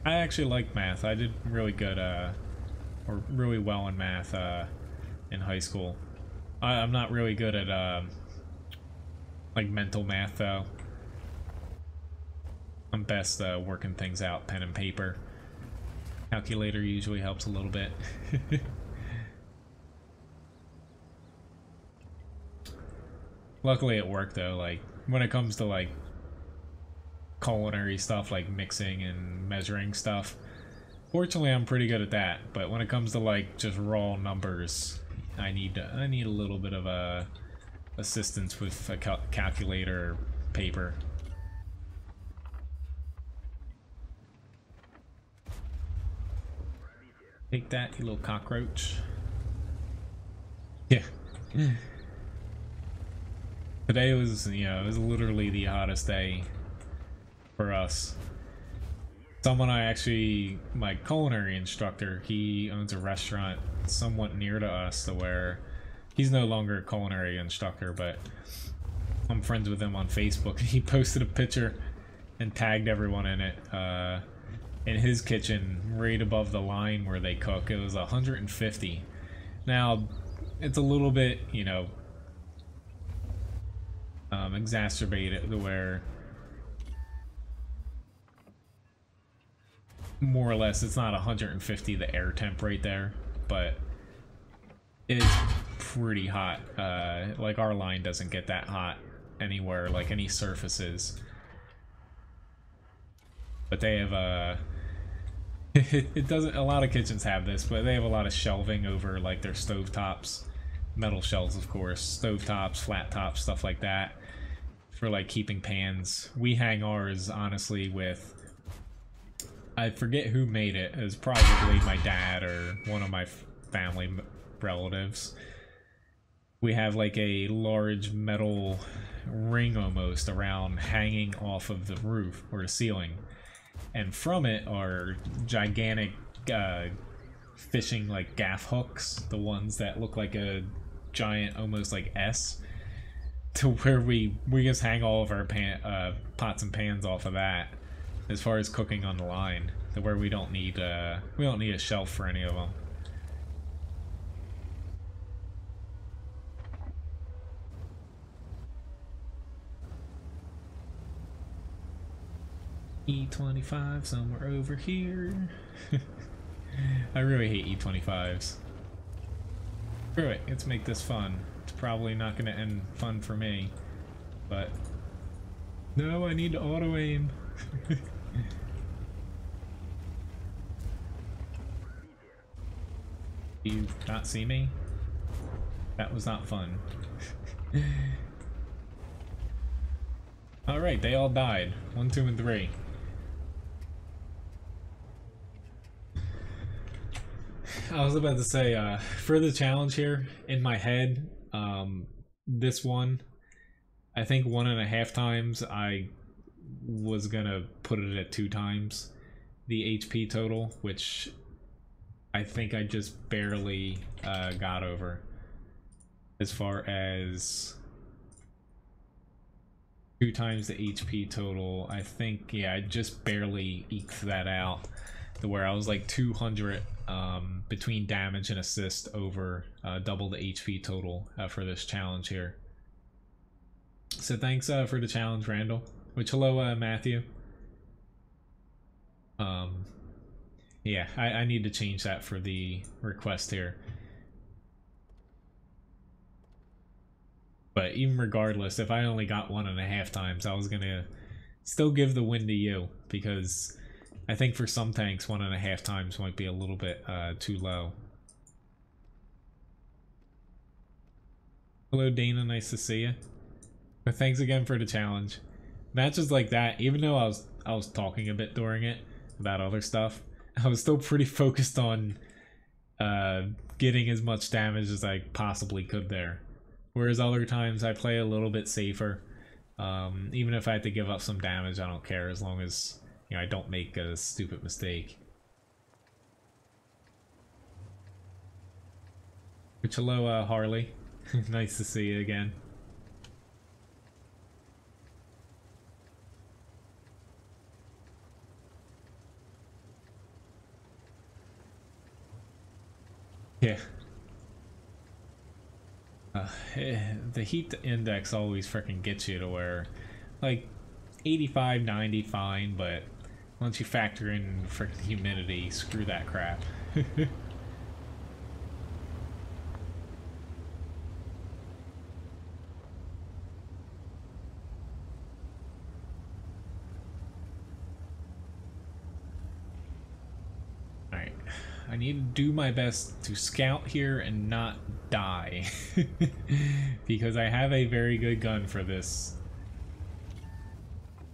I actually like math. I did really good or really well in math in high school. I'm not really good at like mental math though. I'm best working things out pen and paper. Calculator usually helps a little bit. Luckily it worked though, like when it comes to like culinary stuff like mixing and measuring stuff. Fortunately I'm pretty good at that, but when it comes to like just raw numbers, I need a little bit of assistance with a calculator or paper. Take that, you little cockroach. Yeah. Today was, you know, it was literally the hottest day for us. Someone my culinary instructor, he owns a restaurant somewhat near to us to where he's no longer a culinary instructor, but I'm friends with him on Facebook. He posted a picture and tagged everyone in it. In his kitchen, right above the line where they cook, it was 150. Now, it's a little bit, you know, exacerbated to where more or less it's not 150 the air temp right there, but it is pretty hot. Like our line doesn't get that hot anywhere, like any surfaces. But they have it doesn't, a lot of kitchens have this, but they have a lot of shelving over like their stovetops, metal shelves of course, stovetops, flat tops, stuff like that, for like keeping pans. We hang ours honestly with, I forget who made it. It was probably my dad or one of my family relatives. we have like a large metal ring almost around hanging off of the roof or the ceiling, and from it are gigantic fishing like gaff hooks, the ones that look like a giant almost like S, to where we just hang all of our pots and pans off of that as far as cooking on the line, to where we don't need a shelf for any of them. E25 somewhere over here. I really hate E25s. Screw it, let's make this fun. It's probably not going to end fun for me, but no, I need to auto aim. Do you not see me? That was not fun. Alright, they all died. 1, 2, and 3. I was about to say, for the challenge here, in my head, this one, I think 1.5 times, I was gonna put it at 2 times the HP total, which I think I just barely got over. As far as 2 times the HP total, I think, yeah, I just barely eked that out to where I was like 200 between damage and assist over double the HP total for this challenge here. So thanks for the challenge, Randall. Which, hello, Matthew. Yeah, I need to change that for the request here. But even regardless, if I only got 1.5 times, I was gonna still give the win to you, because I think for some tanks 1.5 times might be a little bit too low. Hello Dana, nice to see you. But thanks again for the challenge. Matches like that, even though I was talking a bit during it about other stuff, I was still pretty focused on getting as much damage as I possibly could there. Whereas other times I play a little bit safer. Even if I have to give up some damage, I don't care, as long as, you know, I don't make a stupid mistake. Which, hello, Harley. Nice to see you again. Yeah. The heat index always freaking gets you to where, like, 85, 90, fine, but once you factor in freaking humidity, screw that crap. Alright, I need to do my best to scout here and not die. Because I have a very good gun for this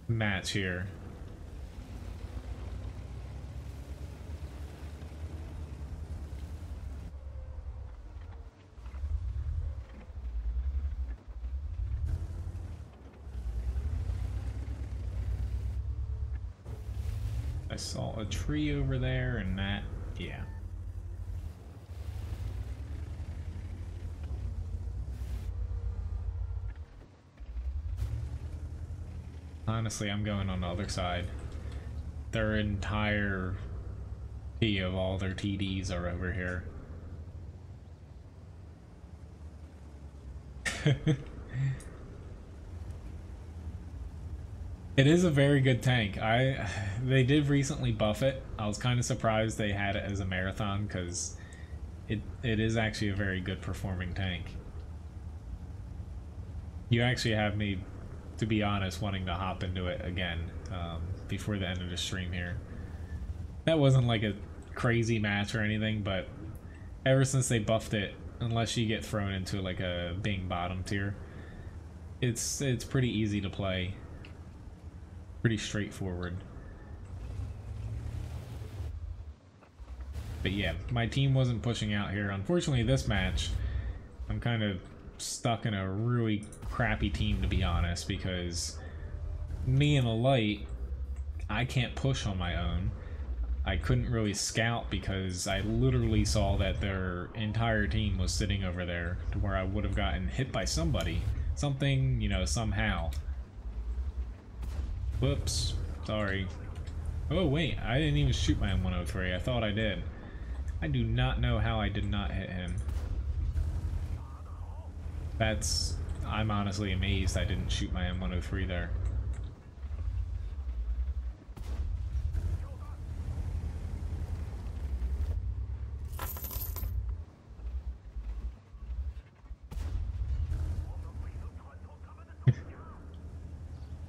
match here. I saw a tree over there and that, yeah. Honestly, I'm going on the other side. Their entire P of all their TDs are over here. It is a very good tank. They did recently buff it. I was kind of surprised they had it as a marathon, because it is actually a very good performing tank. You actually have me, to be honest, wanting to hop into it again before the end of the stream here. That wasn't like a crazy match or anything, but ever since they buffed it, unless you get thrown into like a Bing bottom tier, it's pretty easy to play. Pretty straightforward. But yeah, my team wasn't pushing out here. Unfortunately, this match, I'm kind of stuck in a really crappy team, to be honest, because me and a light, I can't push on my own. I couldn't really scout because I literally saw that their entire team was sitting over there to where I would have gotten hit by somebody. Something, you know, somehow. Whoops. Sorry. Oh, wait. I didn't even shoot my M103. I thought I did. I do not know how I did not hit him. That's... I'm honestly amazed I didn't shoot my M103 there.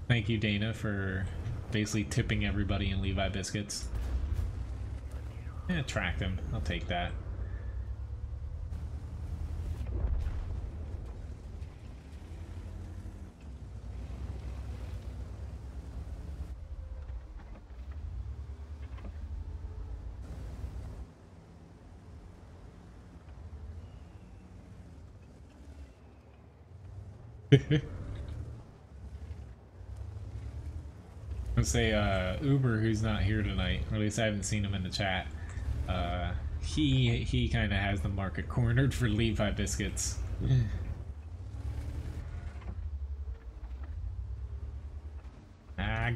Thank you, Dana, for basically tipping everybody in Levi biscuits. Eh, tracked him. I'll take that. Let's say Uber, who's not here tonight, or at least I haven't seen him in the chat. He kind of has the market cornered for Levi biscuits.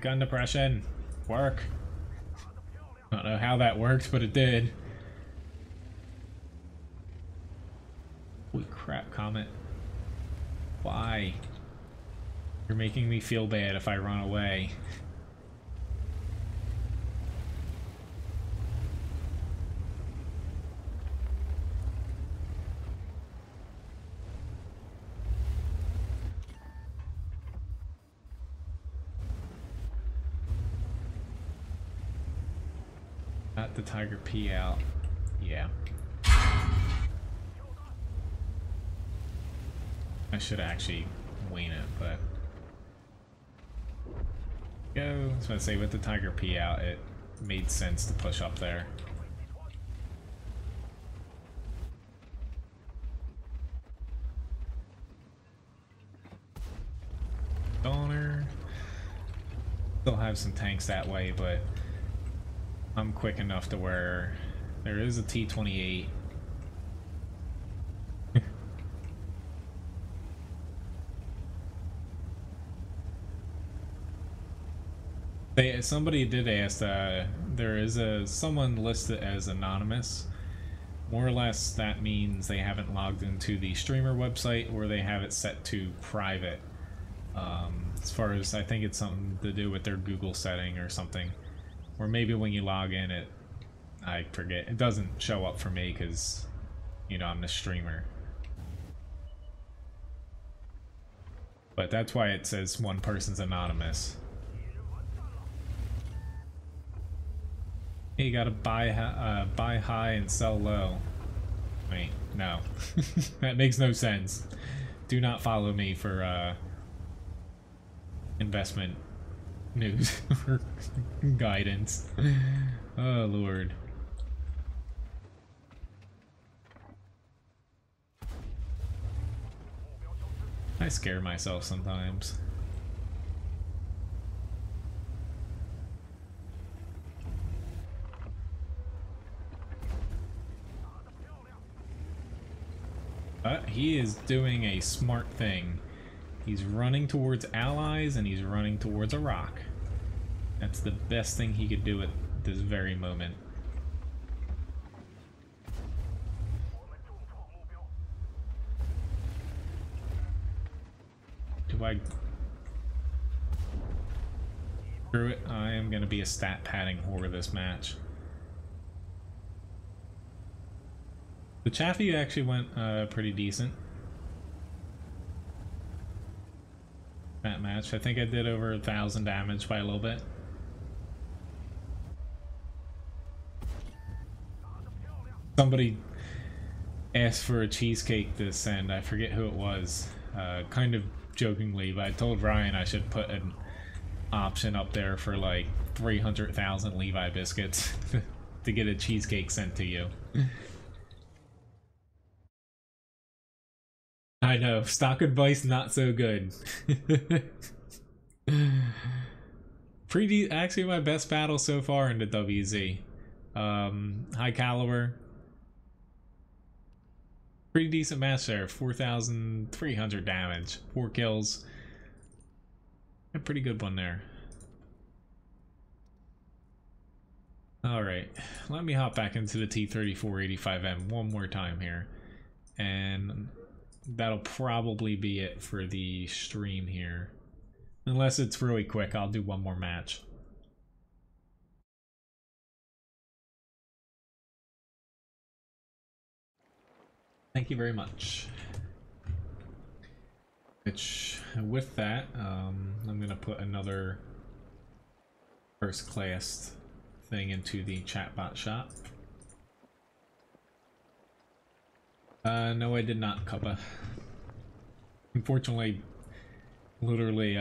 Gun depression. Work. I don't know how that worked, but it did. Holy crap, Comet. Why? You're making me feel bad if I run away. Got the Tiger P out. Yeah. I should actually wing it, but... Go. I was going to say, with the Tiger P out, it made sense to push up there. Donner. Still have some tanks that way, but I'm quick enough to where there is a T-28. Somebody did ask, there is someone listed as anonymous. More or less that means they haven't logged into the streamer website or they have it set to private. As far as, I think it's something to do with their Google setting or something. Or maybe when you log in, I forget. It doesn't show up for me because, you know, I'm the streamer. But that's why it says one person's anonymous. Hey, you gotta buy high and sell low. Wait, no. That makes no sense. Do not follow me for investment news or guidance. Oh, Lord. I scare myself sometimes. But he is doing a smart thing. He's running towards allies and he's running towards a rock. That's the best thing he could do at this very moment. Do I... Screw it, I am going to be a stat padding whore this match. The Chaffee actually went pretty decent. That match. I think I did over 1,000 damage by a little bit. Somebody asked for a cheesecake to send. I forget who it was. Kind of jokingly, but I told Ryan I should put an option up there for like 300,000 Levi biscuits to get a cheesecake sent to you. I know, stock advice not so good. Actually my best battle so far in the WZ. High caliber. Pretty decent match there, 4,300 damage, 4 kills. A pretty good one there. Alright, let me hop back into the T-3485M one more time here. And that'll probably be it for the stream here. Unless it's really quick, I'll do one more match. Thank you very much. Which, with that, I'm gonna put another first class thing into the chatbot shop. No, I did not, Cuppa. Unfortunately, literally,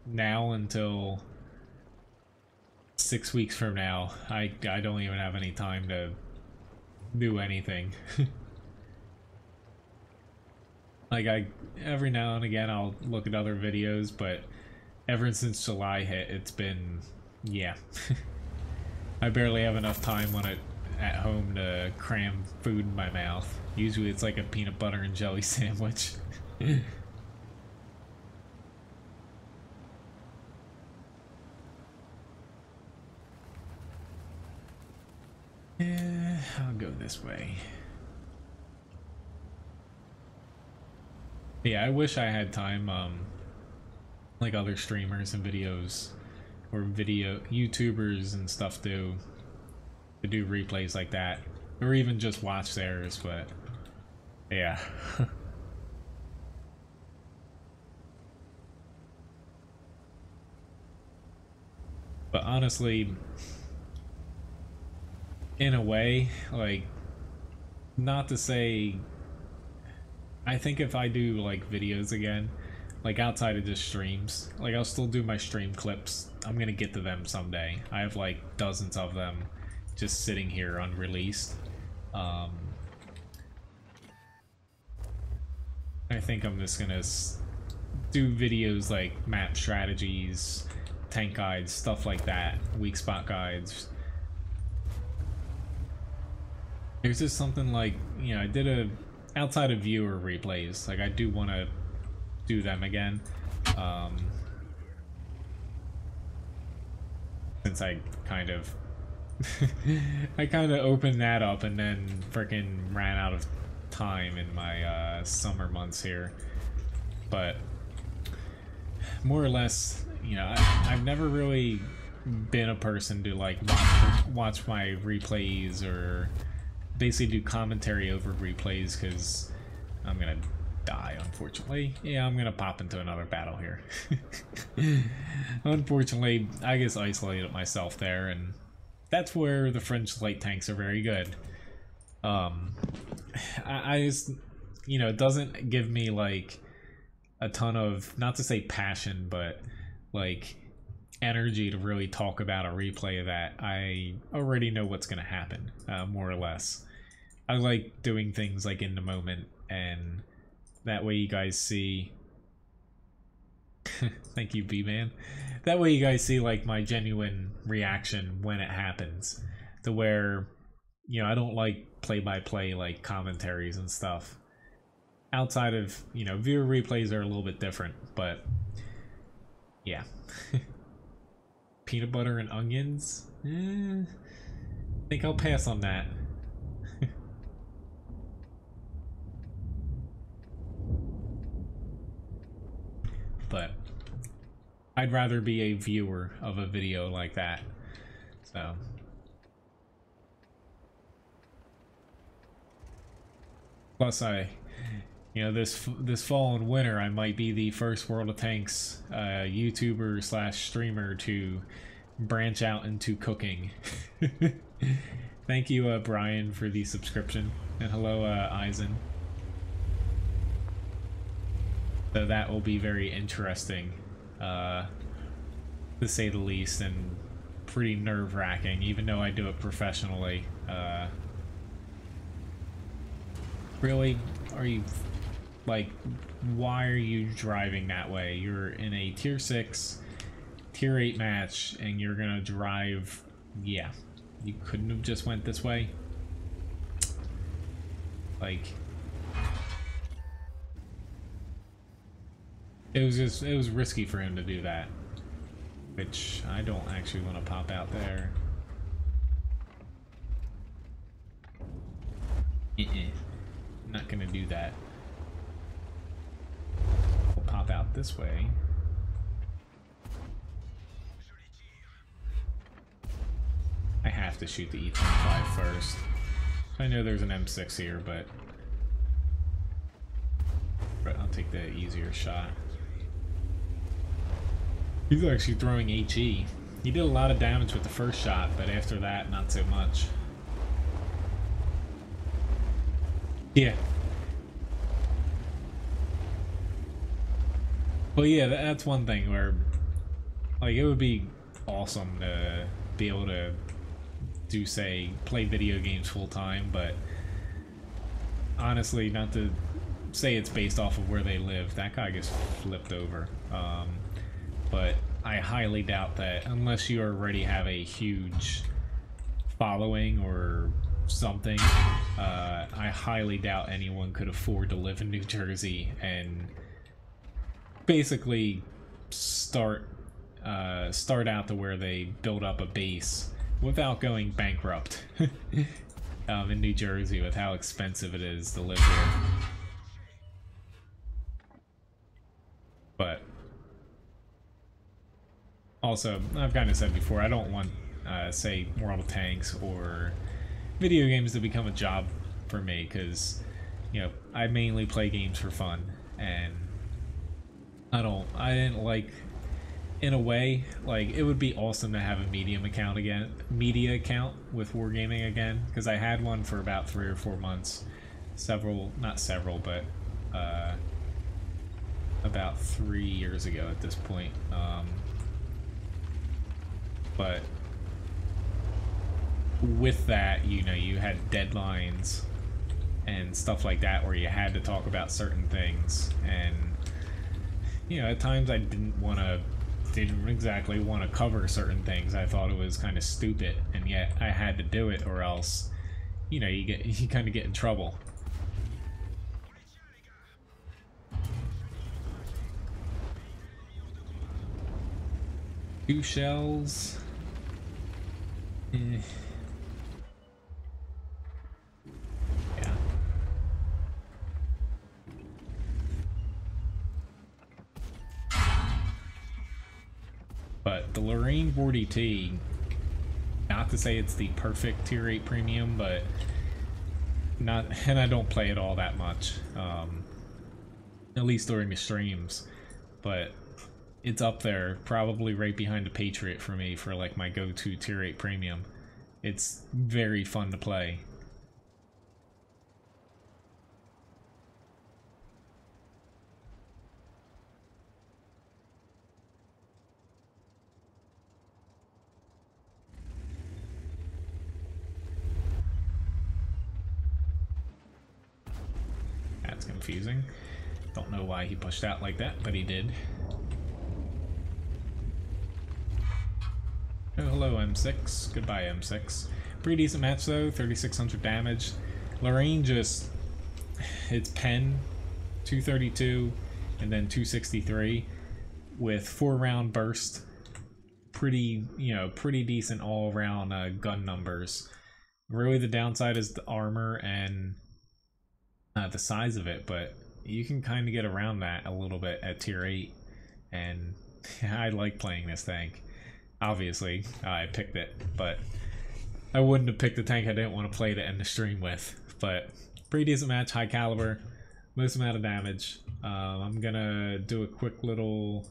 now until 6 weeks from now, I don't even have any time to do anything. Like, every now and again I'll look at other videos, but ever since July hit, it's been, yeah. I barely have enough time when at home to cram food in my mouth. Usually it's like a peanut butter and jelly sandwich. I'll go this way. Yeah, I wish I had time, like other streamers and videos, or video YouTubers and stuff to do replays like that, or even just watch theirs, but yeah. But honestly, in a way, like, not to say, I think if I do like videos again, like outside of just streams, like I'll still do my stream clips. I'm gonna get to them someday. I have like dozens of them just sitting here unreleased. I think I'm just gonna do videos like map strategies, tank guides, stuff like that, weak spot guides. There's just something like, you know, I did a outside of viewer replays, like I do want to do them again, since I kind of I kind of opened that up and then freaking ran out of time in my summer months here. But more or less, you know, I've never really been a person to like watch my replays or basically do commentary over replays, because I'm gonna die, unfortunately. Yeah, I'm gonna pop into another battle here. Unfortunately, I just isolated myself there, and that's where the French light tanks are very good. I just, you know, it doesn't give me like a ton of, not to say passion, but like energy to really talk about a replay that I already know what's gonna happen, more or less. I like doing things like in the moment, and that way you guys see thank you, B-Man. That way you guys see like my genuine reaction when it happens, to where, you know, I don't like play-by-play like commentaries and stuff. Outside of, you know, viewer replays are a little bit different, but yeah. Peanut butter and onions? I think I'll pass on that. But I'd rather be a viewer of a video like that. So plus you know, this fall and winter I might be the first World of Tanks YouTuber slash streamer to branch out into cooking. Thank you, Brian, for the subscription, and hello, Eisen. So that will be very interesting, to say the least, and pretty nerve-wracking, even though I do it professionally. Really? Are you Like, why are you driving that way? You're in a tier 6, tier 8 match, and you're gonna drive... Yeah. You couldn't have just went this way. Like... It was risky for him to do that. Which, I don't actually want to pop out there. I'm not gonna do that. We'll pop out this way. I have to shoot the E25 first. I know there's an M6 here, but I'll take the easier shot. He's actually throwing HE. He did a lot of damage with the first shot, but after that, not so much. Yeah. Well, yeah, that's one thing where, like, it would be awesome to be able to do, say, play video games full time, but honestly, not to say it's based off of where they live, that guy gets flipped over. But I highly doubt that unless you already have a huge following or something, I highly doubt anyone could afford to live in New Jersey and basically start out to where they build up a base without going bankrupt in New Jersey with how expensive it is to live here. But also, I've kind of said before, I don't want, say, World of Tanks or video games to become a job for me, because, you know, I mainly play games for fun, and I didn't like, in a way, like, it would be awesome to have a media account with Wargaming again, because I had one for about 3 or 4 months, not several, but, about 3 years ago at this point, but with that, you know, you had deadlines and stuff like that where you had to talk about certain things, and, you know, at times I didn't exactly want to cover certain things. I thought it was kind of stupid, and yet I had to do it, or else, you know, you kind of get in trouble. Two shells. Yeah. But the Lorraine 40T, not to say it's the perfect tier 8 premium, but and I don't play it all that much, at least during the streams, but it's up there, probably right behind the Patriot for me, for like my go-to tier 8 premium. It's very fun to play. That's confusing. Don't know why he pushed out like that, but he did. Oh, hello, M6. Goodbye, M6. Pretty decent match, though. 3,600 damage. Lorraine just... It's pen, 232, and then 263, with 4-round burst. Pretty, you know, pretty decent all-around gun numbers. Really, the downside is the armor and the size of it, but you can kind of get around that a little bit at tier 8, and I like playing this tank. Obviously, I picked it, but I wouldn't have picked the tank I didn't want to play to end the stream with. But pretty decent match, high caliber, most amount of damage. I'm gonna do a quick little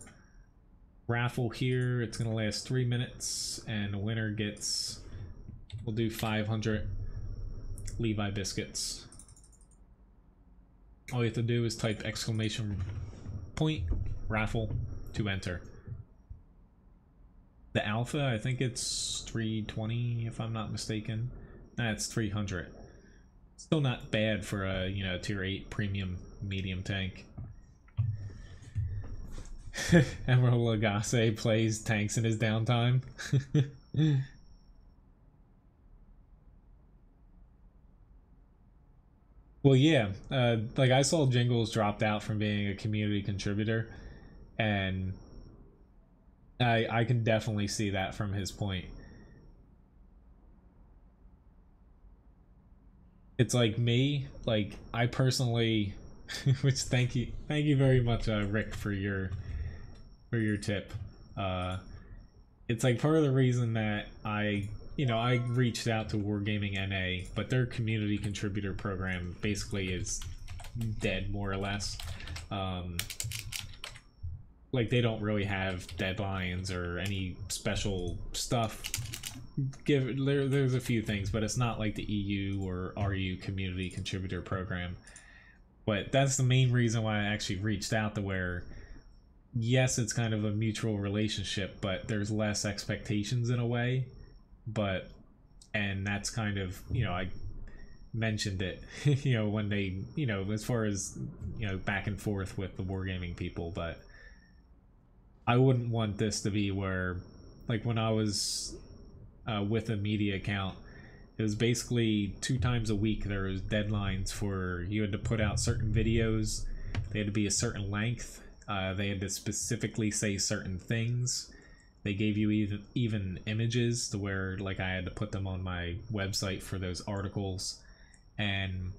raffle here. It's gonna last 3 minutes, and the winner gets, we'll do 500 Levi biscuits. All you have to do is type !, raffle to enter. The alpha, I think it's 320 if I'm not mistaken. Nah, it's 300. Still not bad for a, you know, tier 8 premium medium tank. Emerald Lagasse plays tanks in his downtime. Well, yeah, like I saw Jingles dropped out from being a community contributor, and I can definitely see that from his point. It's like me, like I personally, which thank you very much, Rick, for your tip. Uh, it's like part of the reason that I reached out to Wargaming NA, but their community contributor program basically is dead, more or less. Like they don't really have deadlines or any special stuff. There's a few things, but it's not like the EU or RU community contributor program. But that's the main reason why I actually reached out, to where yes, it's kind of a mutual relationship, but there's less expectations in a way. But, and that's kind of, you know, I mentioned it, you know, when they, you know, as far as, you know, back and forth with the Wargaming people, but I wouldn't want this to be where, like when I was with a media account, it was basically 2 times a week there was deadlines for, you had to put out certain videos, they had to be a certain length, they had to specifically say certain things. They gave you even images to where, like, I had to put them on my website for those articles. And,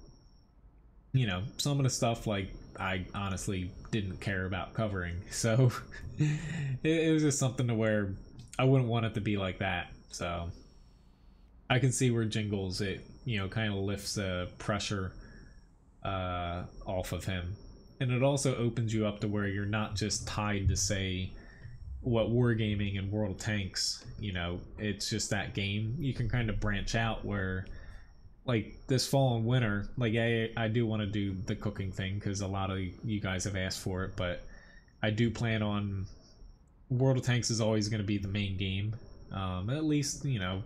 you know, some of the stuff, like, I honestly didn't care about covering. So it was just something to where I wouldn't want it to be like that. So I can see where Jingles, it, you know, kind of lifts the pressure off of him. And it also opens you up to where you're not just tied to, say, what Wargaming and World of Tanks, you know, it's just that game. You can kind of branch out where, like, this fall and winter, like, I do want to do the cooking thing because a lot of you guys have asked for it, but I do plan on, World of Tanks is always going to be the main game, at least, you know,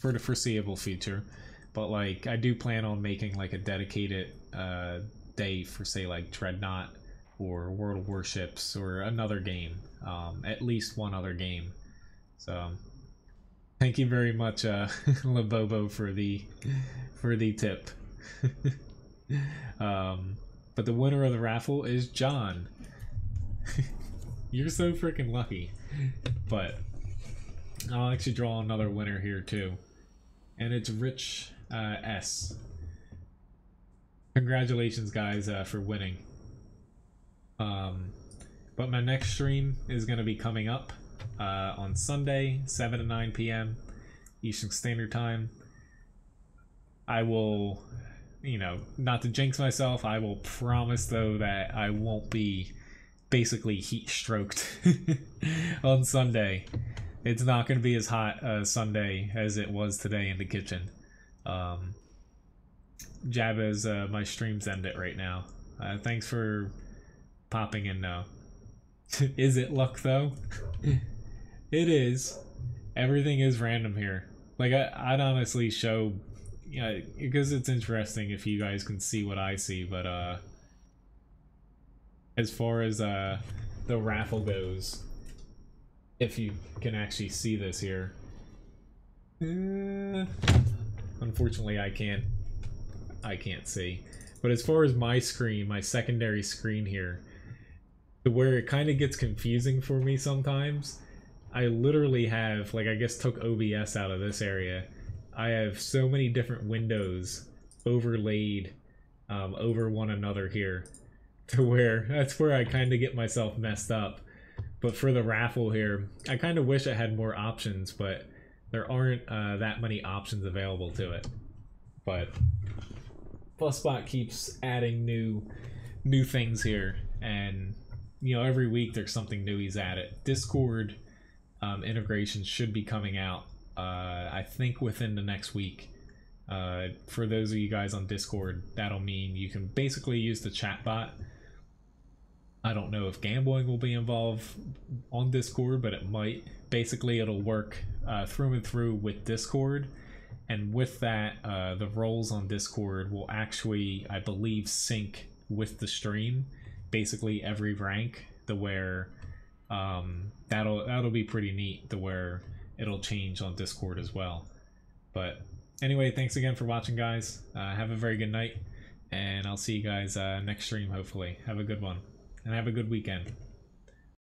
for the foreseeable future. But, like, I do plan on making, like, a dedicated day for, say, like, Dreadnought or World of Warships or another game, at least one other game. So thank you very much, Labobo, for the tip. But the winner of the raffle is John. You're so freaking lucky. But I'll actually draw another winner here too, and it's Rich S. Congratulations, guys, for winning. But my next stream is going to be coming up on Sunday, 7 to 9 p.m. Eastern Standard Time. I will, you know, not to jinx myself, I will promise though that I won't be basically heat stroked on Sunday. It's not going to be as hot Sunday as it was today in the kitchen. Jabba's, my stream's ended right now. Thanks for popping in now. Is it luck though? It is. Everything is random here. Like I'd honestly show, you know, because it's interesting if you guys can see what I see, but as far as the raffle goes, if you can actually see this here, unfortunately I can't see. But as far as my screen, my secondary screen here, to where it kind of gets confusing for me sometimes, I literally have, like, I guess took OBS out of this area, I have so many different windows overlaid over one another here, to where that's where I kind of get myself messed up. But for the raffle here, I kind of wish I had more options, but there aren't that many options available to it. But PlusBot keeps adding new things here, and you know, every week there's something new he's added. Discord integration should be coming out, I think within the next week. For those of you guys on Discord, that'll mean you can basically use the chat bot. I don't know if gambling will be involved on Discord, but it might. Basically, it'll work through and through with Discord, and with that, the roles on Discord will actually, I believe, sync with the stream. Basically, every rank, to where that'll be pretty neat, to where it'll change on Discord as well. But anyway, thanks again for watching, guys. Have a very good night, and I'll see you guys next stream, hopefully. Have a good one, and have a good weekend.